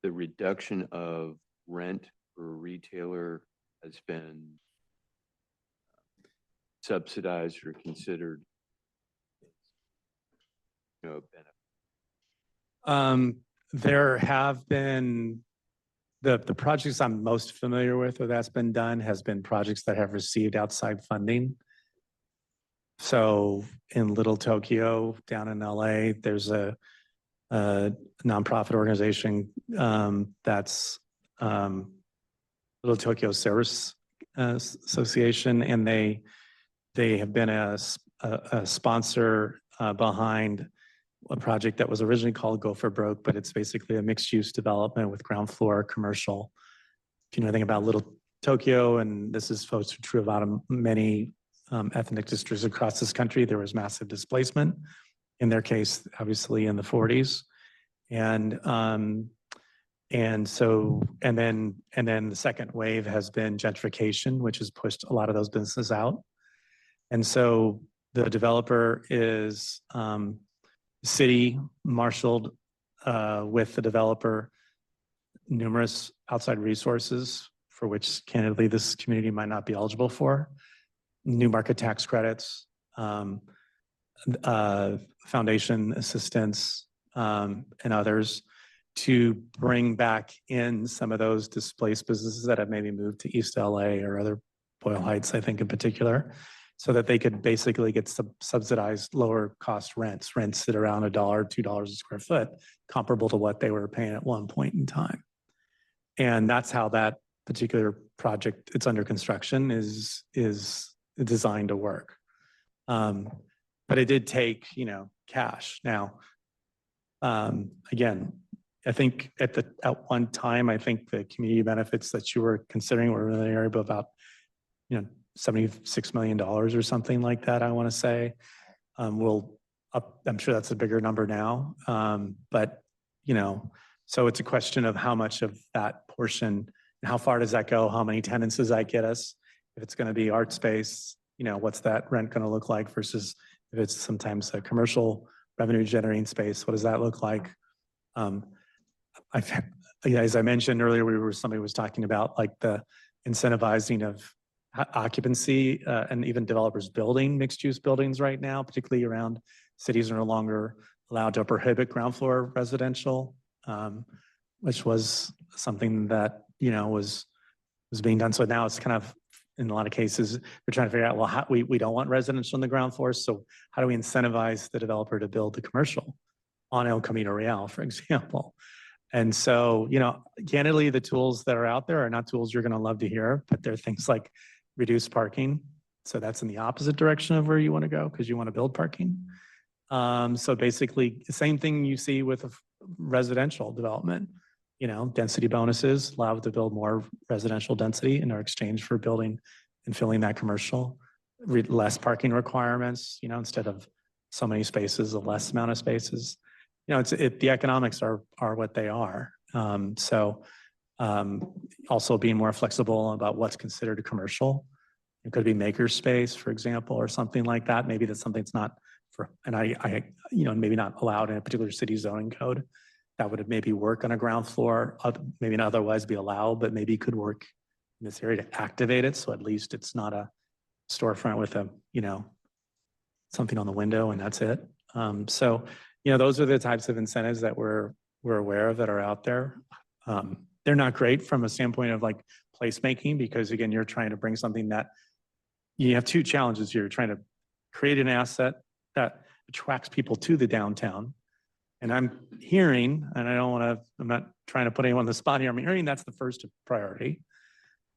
the reduction of rent for a retailer has been subsidized or considered, you know, benefit? There have been the projects I'm most familiar with where that's been done has been projects that have received outside funding. So in Little Tokyo down in LA, there's a nonprofit organization that's Little Tokyo Service Association, and they have been a sponsor behind a project that was originally called Go for Broke, but it's basically a mixed-use development with ground floor commercial. If you know anything about Little Tokyo, and this is folks who true about many ethnic districts across this country, there was massive displacement. In their case, obviously in the 40s, and then the second wave has been gentrification, which has pushed a lot of those businesses out. And so the developer is city marshaled with the developer numerous outside resources for which candidly this community might not be eligible for. New market tax credits, foundation assistance, and others to bring back in some of those displaced businesses that have maybe moved to East LA or other Boyle Heights, I think in particular, so that they could basically get subsidized lower cost rents at around $1, $2 a square foot, comparable to what they were paying at one point in time. And that's how that particular project, it's under construction, is designed to work. But it did take, cash. Now, again, I think at one time, I think the community benefits that you were considering were in the area of about, $76 million or something like that, I want to say. I'm sure that's a bigger number now. But, so it's a question of how much of that portion, how far does that go? How many tenants does that get us? If it's going to be art space, what's that rent going to look like versus if it's sometimes a commercial revenue generating space, what does that look like? As I mentioned earlier, somebody was talking about like the incentivizing of occupancy and even developers building mixed-use buildings right now, particularly around cities are no longer allowed to prohibit ground floor residential, which was something that, you know, was being done. So now it's kind of, in a lot of cases, we're trying to figure out, well, how, we don't want residential on the ground floor. So how do we incentivize the developer to build the commercial on El Camino Real, for example? And so, you know, candidly, the tools that are out there are not tools you're going to love to hear, but they're things like reduced parking. So that's in the opposite direction of where you want to go because you want to build parking. So basically, the same thing you see with a residential development. You know, density bonuses allow it to build more residential density in our exchange for building and filling that commercial. Less parking requirements, you know, instead of so many spaces, a less amount of spaces. You know, the economics are what they are. Also being more flexible about what's considered a commercial. It could be maker space, for example, or something like that. Maybe that's something that's not for, and I you know, maybe not allowed in a particular city zoning code. That would maybe work on a ground floor, maybe not otherwise be allowed, but maybe could work in this area to activate it. So at least it's not a storefront with a, you know, something on the window and that's it. So, you know, those are the types of incentives that we're aware of that are out there. They're not great from a standpoint of like placemaking, because again, you're trying to bring something that you have two challenges here. You're trying to create an asset that attracts people to the downtown. And I'm hearing, and I'm not trying to put anyone on the spot here. I'm hearing that's the first priority.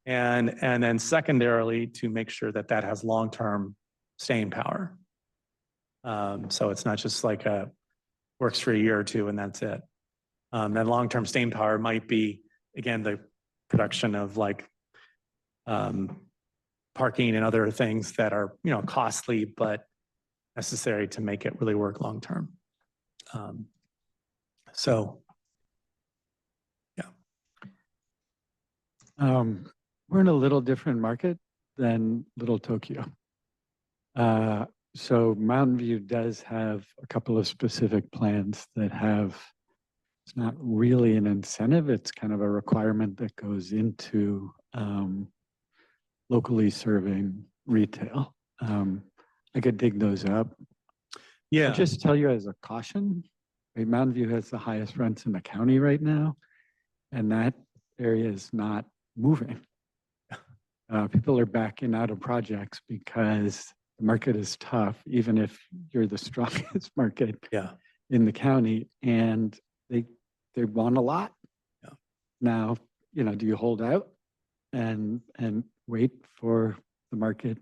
And then secondarily, to make sure that that has long-term staying power. So it's not just like works for a year or two and that's it. That long-term staying power might be, again, the production of like parking and other things that are, you know, costly, but necessary to make it really work long-term. So, yeah. We're in a little different market than Little Tokyo. So Mountain View does have a couple of specific plans that have, it's not really an incentive, it's kind of a requirement that goes into locally serving retail. I could dig those up. Yeah. I'll just tell you as a caution, right, Mountain View has the highest rents in the county right now, and that area is not moving. People are backing out of projects because the market is tough, even if you're the strongest market in the county, and they want a lot. Yeah. Now, you know, do you hold out and wait for the market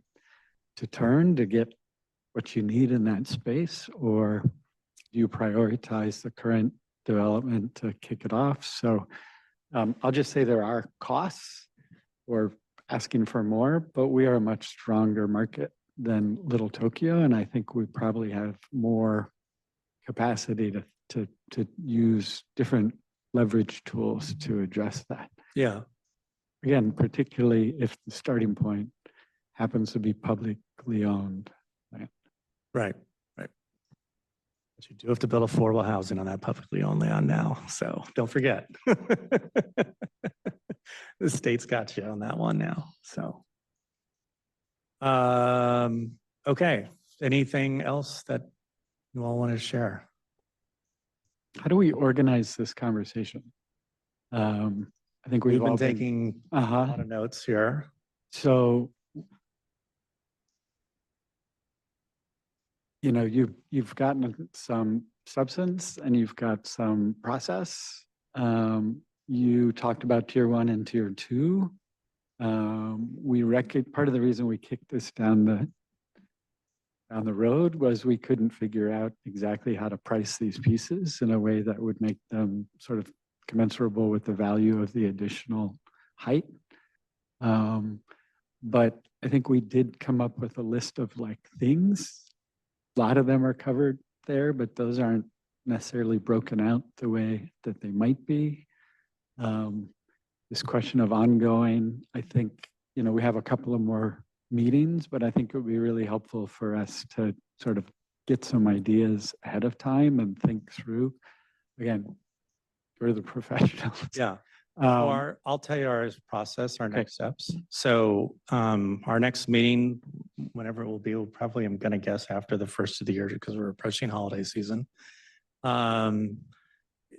to turn to get what you need in that space, or do you prioritize the current development to kick it off? So I'll just say there are costs or asking for more, but we are a much stronger market than Little Tokyo, and I think we probably have more capacity to use different leverage tools to address that. Yeah. Again, particularly if the starting point happens to be publicly owned. Right. But you do have to build affordable housing on that publicly owned land now. So don't forget. The state's got you on that one now. So, okay. Anything else that you all want to share? How do we organize this conversation? I think We've all been taking a lot of notes here. So, you know, you've gotten some substance and you've got some process. You talked about tier 1 and tier 2. Part of the reason we kicked this down the road was we couldn't figure out exactly how to price these pieces in a way that would make them sort of commensurable with the value of the additional height. But I think we did come up with a list of like things. A lot of them are covered there, but those aren't necessarily broken out the way that they might be. This question of ongoing, I think, you know, we have a couple of more meetings, but I think it would be really helpful for us to sort of get some ideas ahead of time and think through. Again, we're the professionals. Yeah. I'll tell you our process, our Okay. next steps. So our next meeting, whenever it will be, will probably, I'm going to guess after the first of the year because we're approaching holiday season,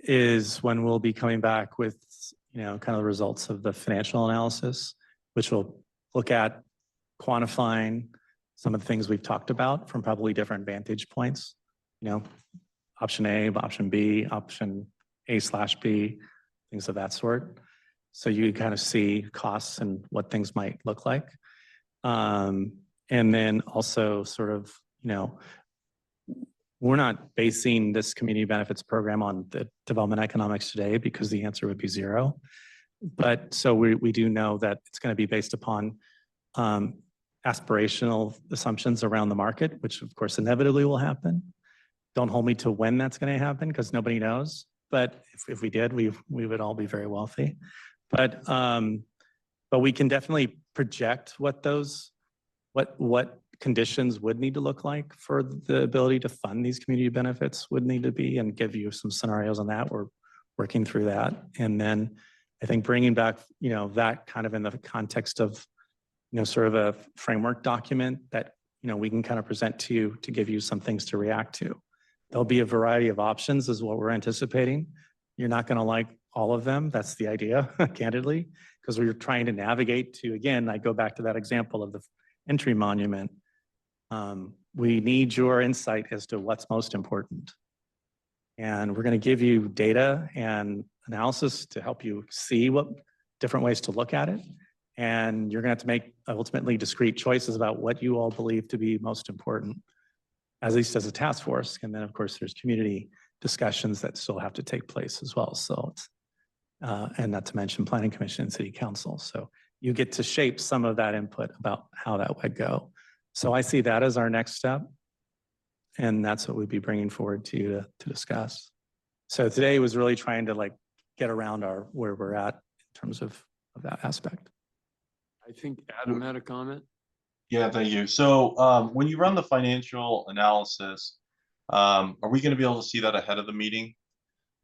is when we'll be coming back with, kind of the results of the financial analysis, which will look at quantifying some of the things we've talked about from probably different vantage points, option A, option B, option A/B, things of that sort. So you kind of see costs and what things might look like. And then also sort of, we're not basing this community benefits program on the development economics today because the answer would be zero. But so we do know that it's going to be based upon aspirational assumptions around the market, which of course inevitably will happen. Don't hold me to when that's going to happen because nobody knows. But if we did, we would all be very wealthy. But we can definitely project what conditions would need to look like for the ability to fund these community benefits would need to be, and give you some scenarios on that. We're working through that. And then I think bringing back, that kind of in the context of, sort of a framework document that, we can kind of present to you to give you some things to react to. There'll be a variety of options is what we're anticipating. You're not going to like all of them. That's the idea, candidly, because we're trying to navigate to, again, I go back to that example of the entry monument. We need your insight as to what's most important. And we're going to give you data and analysis to help you see what different ways to look at it. And you're going to have to make ultimately discrete choices about what you all believe to be most important, at least as a task force. And then of course there's community discussions that still have to take place as well. So, and not to mention planning commission and city council. So you get to shape some of that input about how that would go. So I see that as our next step. And that's what we'd be bringing forward to you to discuss. So today was really trying to get around where we're at in terms of that aspect. I think Adam had a comment. Yeah, thank you. So when you run the financial analysis, are we going to be able to see that ahead of the meeting?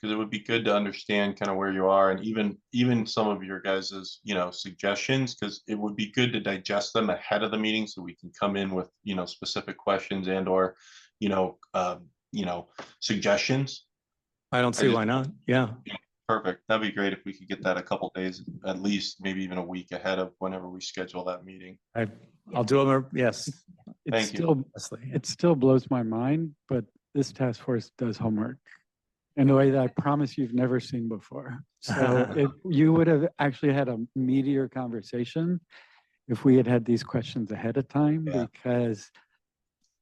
Because it would be good to understand kind of where you are, and even some of your guys's, suggestions, because it would be good to digest them ahead of the meeting so we can come in with, specific questions and or, suggestions. I don't see why not. Yeah. Perfect. That'd be great if we could get that a couple days, at least maybe even a week ahead of whenever we schedule that meeting. I'll do it. Yes. Thank you. It still blows my mind, but this task force does homework in a way that I promise you've never seen before. So you would have actually had a meatier conversation if we had these questions ahead of time, because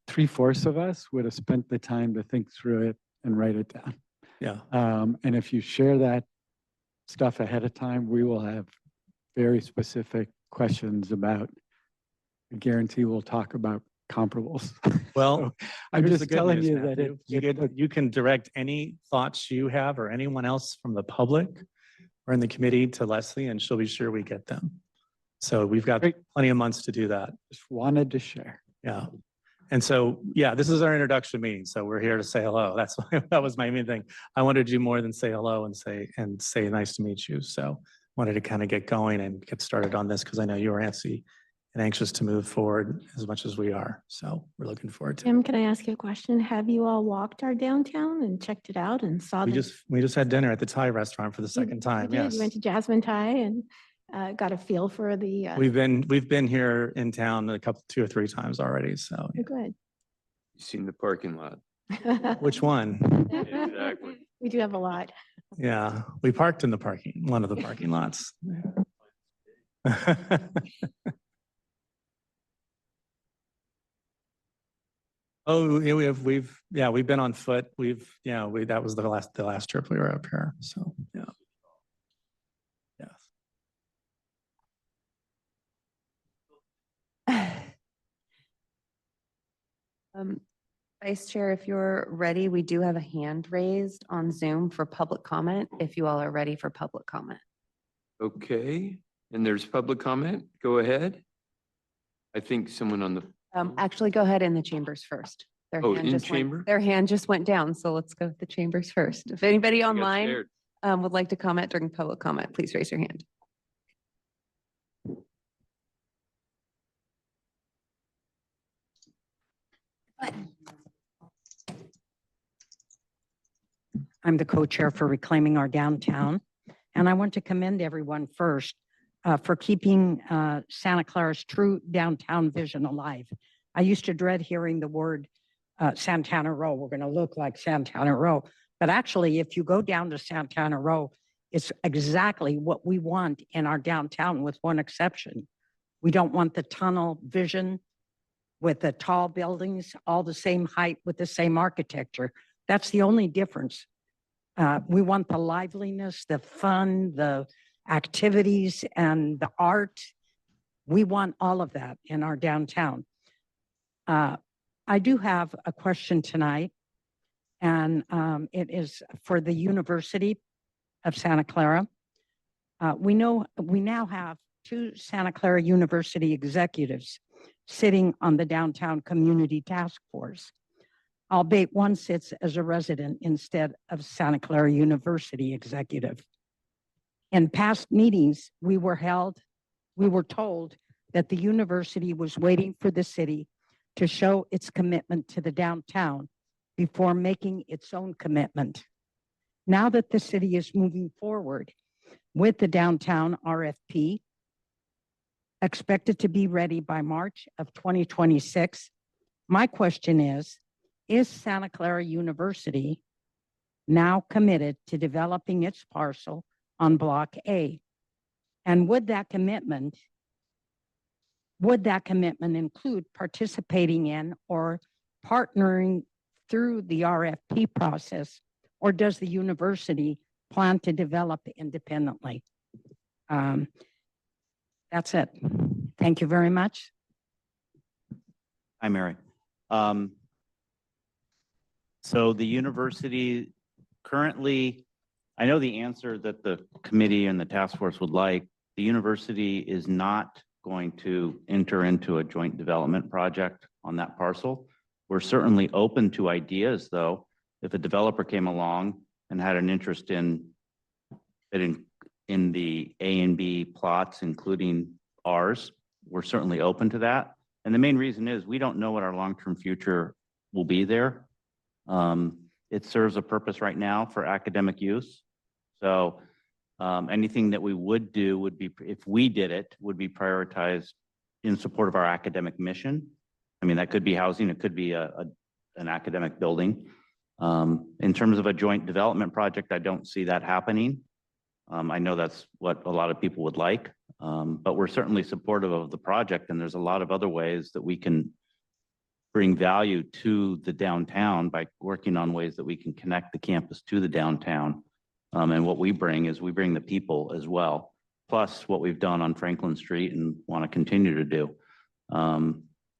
3/4 of us would have spent the time to think through it and write it down. Yeah. And if you share that stuff ahead of time, we will have very specific questions about, I guarantee we'll talk about comparables. Well, So I'm here's the just good telling news, you that Matthew. You can direct any thoughts you have or anyone else from the public or in the committee to Leslie, and she'll be sure we get them. So we've got Great. plenty of months to do that. just wanted to share. Yeah. And so, yeah, this is our introduction meeting. So we're here to say hello. That was my main thing. I wanted to do more than say hello and say nice to meet you. So wanted to kind of get going and get started on this because I know you are antsy and anxious to move forward as much as we are. So we're looking forward to it. Tim, can I ask you a question? Have you all walked our downtown and checked it out and saw We the? just had dinner at the Thai restaurant for the second time. You did? Yes. You went to Jasmine Thai and got a feel for the. We've been here in town two or three times already. So Oh, good. You seen the parking lot? which one? Exactly. We do have a lot. Yeah, we parked in one of the parking lots. Oh, yeah, we've been on foot. That was the last trip we were up here. So, yeah. Yeah. Vice Chair, if you're ready, we do have a hand raised on Zoom for public comment, if you all are ready for public comment. Okay, and there's public comment. Go ahead. I think someone on the, Actually, go ahead in the chambers first. Oh, in chamber? Their hand just went down, so let's go with the chambers first. If anybody got online, scared. would like to comment during public comment, please raise your hand. I'm the co-chair for Reclaiming Our Downtown. And I want to commend everyone first for keeping Santa Clara's true downtown vision alive. I used to dread hearing the word Santana Row. We're going to look like Santana Row. But actually, if you go down to Santana Row, it's exactly what we want in our downtown with one exception. We don't want the tunnel vision with the tall buildings, all the same height with the same architecture. That's the only difference. We want the liveliness, the fun, the activities, and the art. We want all of that in our downtown. I do have a question tonight, and it is for the University of Santa Clara. We now have 2 Santa Clara University executives sitting on the Downtown Community Task Force, albeit one sits as a resident instead of Santa Clara University executive. In past meetings, we were told that the university was waiting for the city to show its commitment to the downtown before making its own commitment. Now that the city is moving forward with the downtown RFP, expected to be ready by March of 2026, my question is Santa Clara University now committed to developing its parcel on Block A? And would that commitment include participating in or partnering through the RFP process, or does the university plan to develop independently? That's it. Thank you very much. Hi, Mary. So the university currently, I know the answer that the committee and the task force would like. The university is not going to enter into a joint development project on that parcel. We're certainly open to ideas, though. If a developer came along and had an interest in the A and B plots, including ours, we're certainly open to that. And the main reason is we don't know what our long-term future will be there. It serves a purpose right now for academic use. So anything that we would do would be, if we did it, would be prioritized in support of our academic mission. I mean, that could be housing, it could be an academic building. In terms of a joint development project, I don't see that happening. I know that's what a lot of people would like, but we're certainly supportive of the project, and there's a lot of other ways that we can bring value to the downtown by working on ways that we can connect the campus to the downtown. And what we bring is we bring the people as well, plus what we've done on Franklin Street and want to continue to do.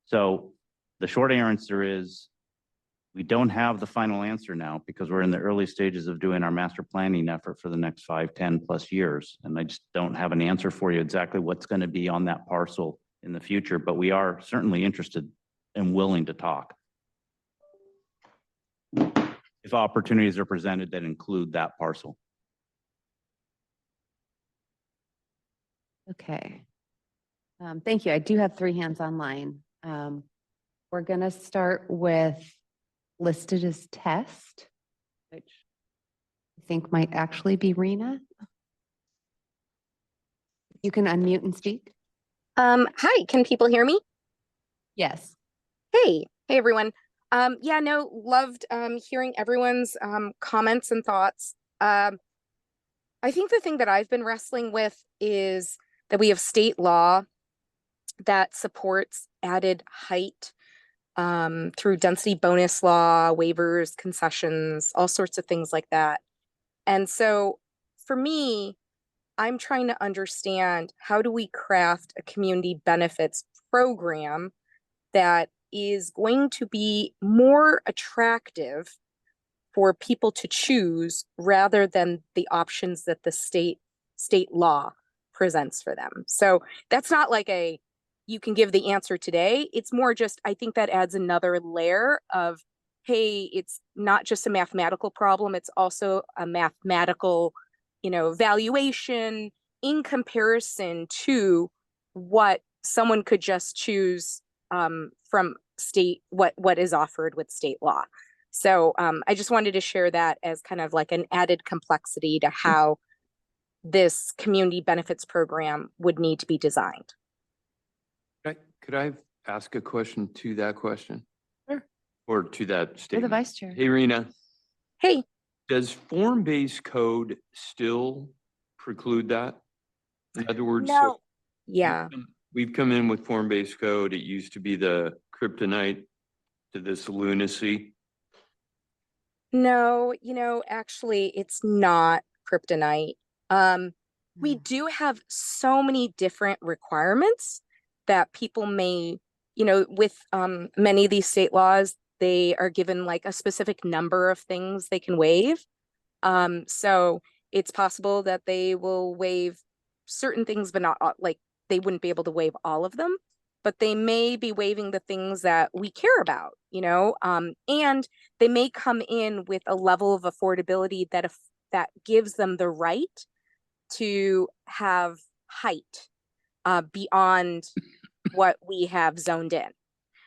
So the short answer is we don't have the final answer now because we're in the early stages of doing our master planning effort for the next 5, 10 plus years. And I just don't have an answer for you exactly what's going to be on that parcel in the future, but we are certainly interested and willing to talk if opportunities are presented that include that parcel. Okay. Thank you. I do have 3 hands online. We're going to start with listed as test, which I think might actually be Rena. You can unmute and speak. Hi, can people hear me? Yes. Hey everyone. Yeah, no, loved hearing everyone's comments and thoughts. I think the thing that I've been wrestling with is that we have state law that supports added height through density bonus law, waivers, concessions, all sorts of things like that. And so for me, I'm trying to understand, how do we craft a community benefits program that is going to be more attractive for people to choose rather than the options that the state law presents for them. So that's not like you can give the answer today. It's more just, I think that adds another layer of, hey, it's not just a mathematical problem, it's also a mathematical valuation in comparison to what someone could just choose from state, what is offered with state law. So I just wanted to share that as kind of like an added complexity to how this community benefits program would need to be designed. Could I ask a question to that question? Sure. Or to that You're the statement? vice chair. Hey, Rena, Hey, does form-based code still preclude that? In other words, so no. Yeah. we've come in with form-based code. It used to be the kryptonite to this lunacy. No, actually it's not kryptonite. We do have so many different requirements that people may, with many of these state laws, they are given like a specific number of things they can waive. So it's possible that they will waive certain things, but not like they wouldn't be able to waive all of them, but they may be waiving the things that we care about, and they may come in with a level of affordability that gives them the right to have height beyond what we have zoned in.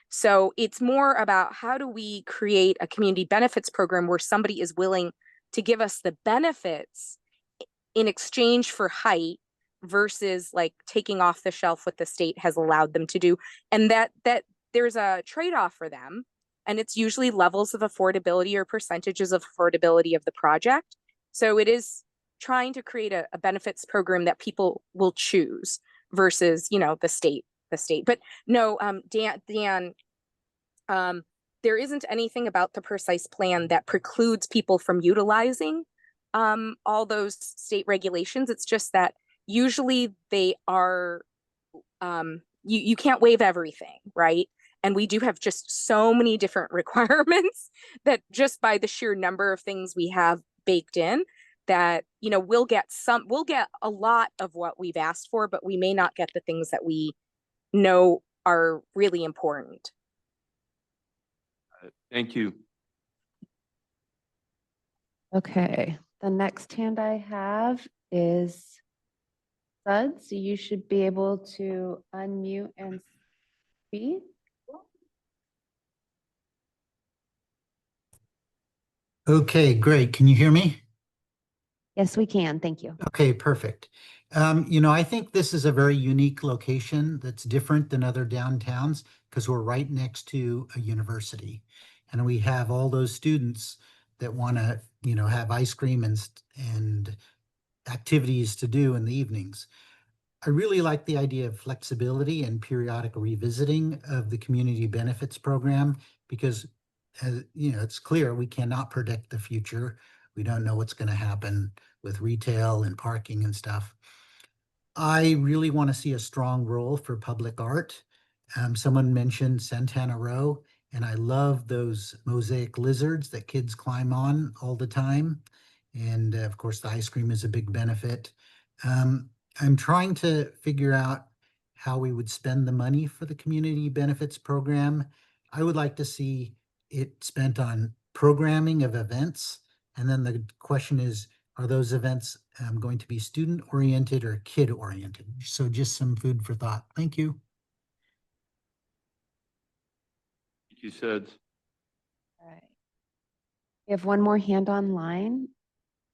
So it's more about how do we create a community benefits program where somebody is willing to give us the benefits in exchange for height versus like taking off the shelf what the state has allowed them to do. And that there's a trade-off for them. And it's usually levels of affordability or percentages of affordability of the project. So it is trying to create a benefits program that people will choose versus, the state. But no, Dan, there isn't anything about the precise plan that precludes people from utilizing all those state regulations. It's just that usually they are, you can't waive everything, right? And we do have just so many different requirements that just by the sheer number of things we have baked in that, we'll get a lot of what we've asked for, but we may not get the things that we know are really important. Thank you. Okay, the next hand I have is Suds. You should be able to unmute and speak. Okay, great. Can you hear me? Yes, we can. Thank you. Okay, perfect. I think this is a very unique location that's different than other downtowns because we're right next to a university. And we have all those students that want to, have ice cream and activities to do in the evenings. I really like the idea of flexibility and periodic revisiting of the community benefits program because, it's clear we cannot predict the future. We don't know what's going to happen with retail and parking and stuff. I really want to see a strong role for public art. Someone mentioned Santana Row, and I love those mosaic lizards that kids climb on all the time. And of course, the ice cream is a big benefit. I'm trying to figure out how we would spend the money for the community benefits program. I would like to see it spent on programming of events. And then the question is, are those events going to be student-oriented or kid-oriented? So just some food for thought. Thank you. Thank you, Suds. All right. We have one more hand online.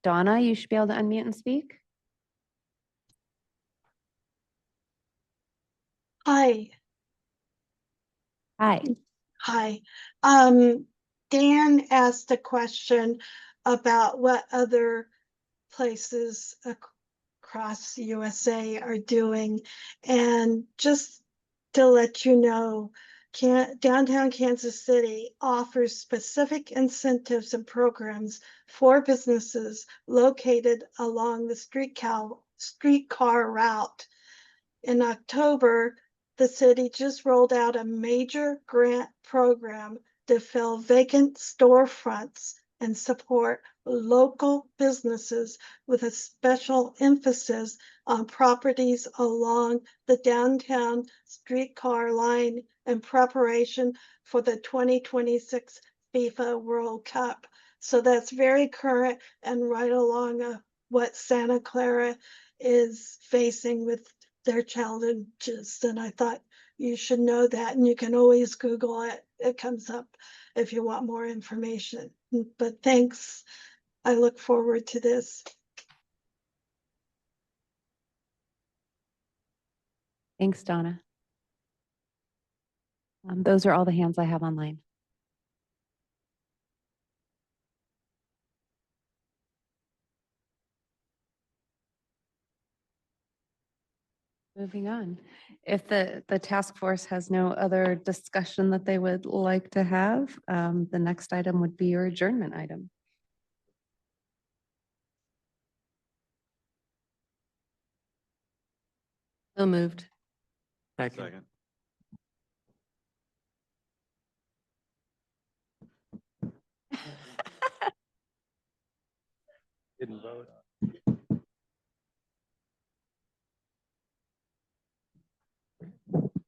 Donna, you should be able to unmute and speak. Hi. Hi. Hi. Dan asked a question about what other places across the USA are doing. And just to let you know, downtown Kansas City offers specific incentives and programs for businesses located along the streetcar route. In October, the city just rolled out a major grant program to fill vacant storefronts and support local businesses with a special emphasis on properties along the downtown streetcar line in preparation for the 2026 FIFA World Cup. So that's very current and right along a what Santa Clara is facing with their challenges. And I thought you should know that, and you can always Google it. It comes up if you want more information. But thanks. I look forward to this. Thanks, Donna. Those are all the hands I have online. Moving on. If the task force has no other discussion that they would like to have, the next item would be your adjournment item. So moved. Second. Didn't vote.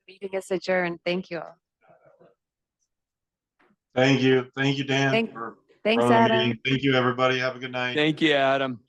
Meeting is adjourned. Thank you all. Thank you. Thank you, Dan. Thank- for Thanks, running the Adam. meeting. Thank you, everybody. Have a good night. Thank you, Adam.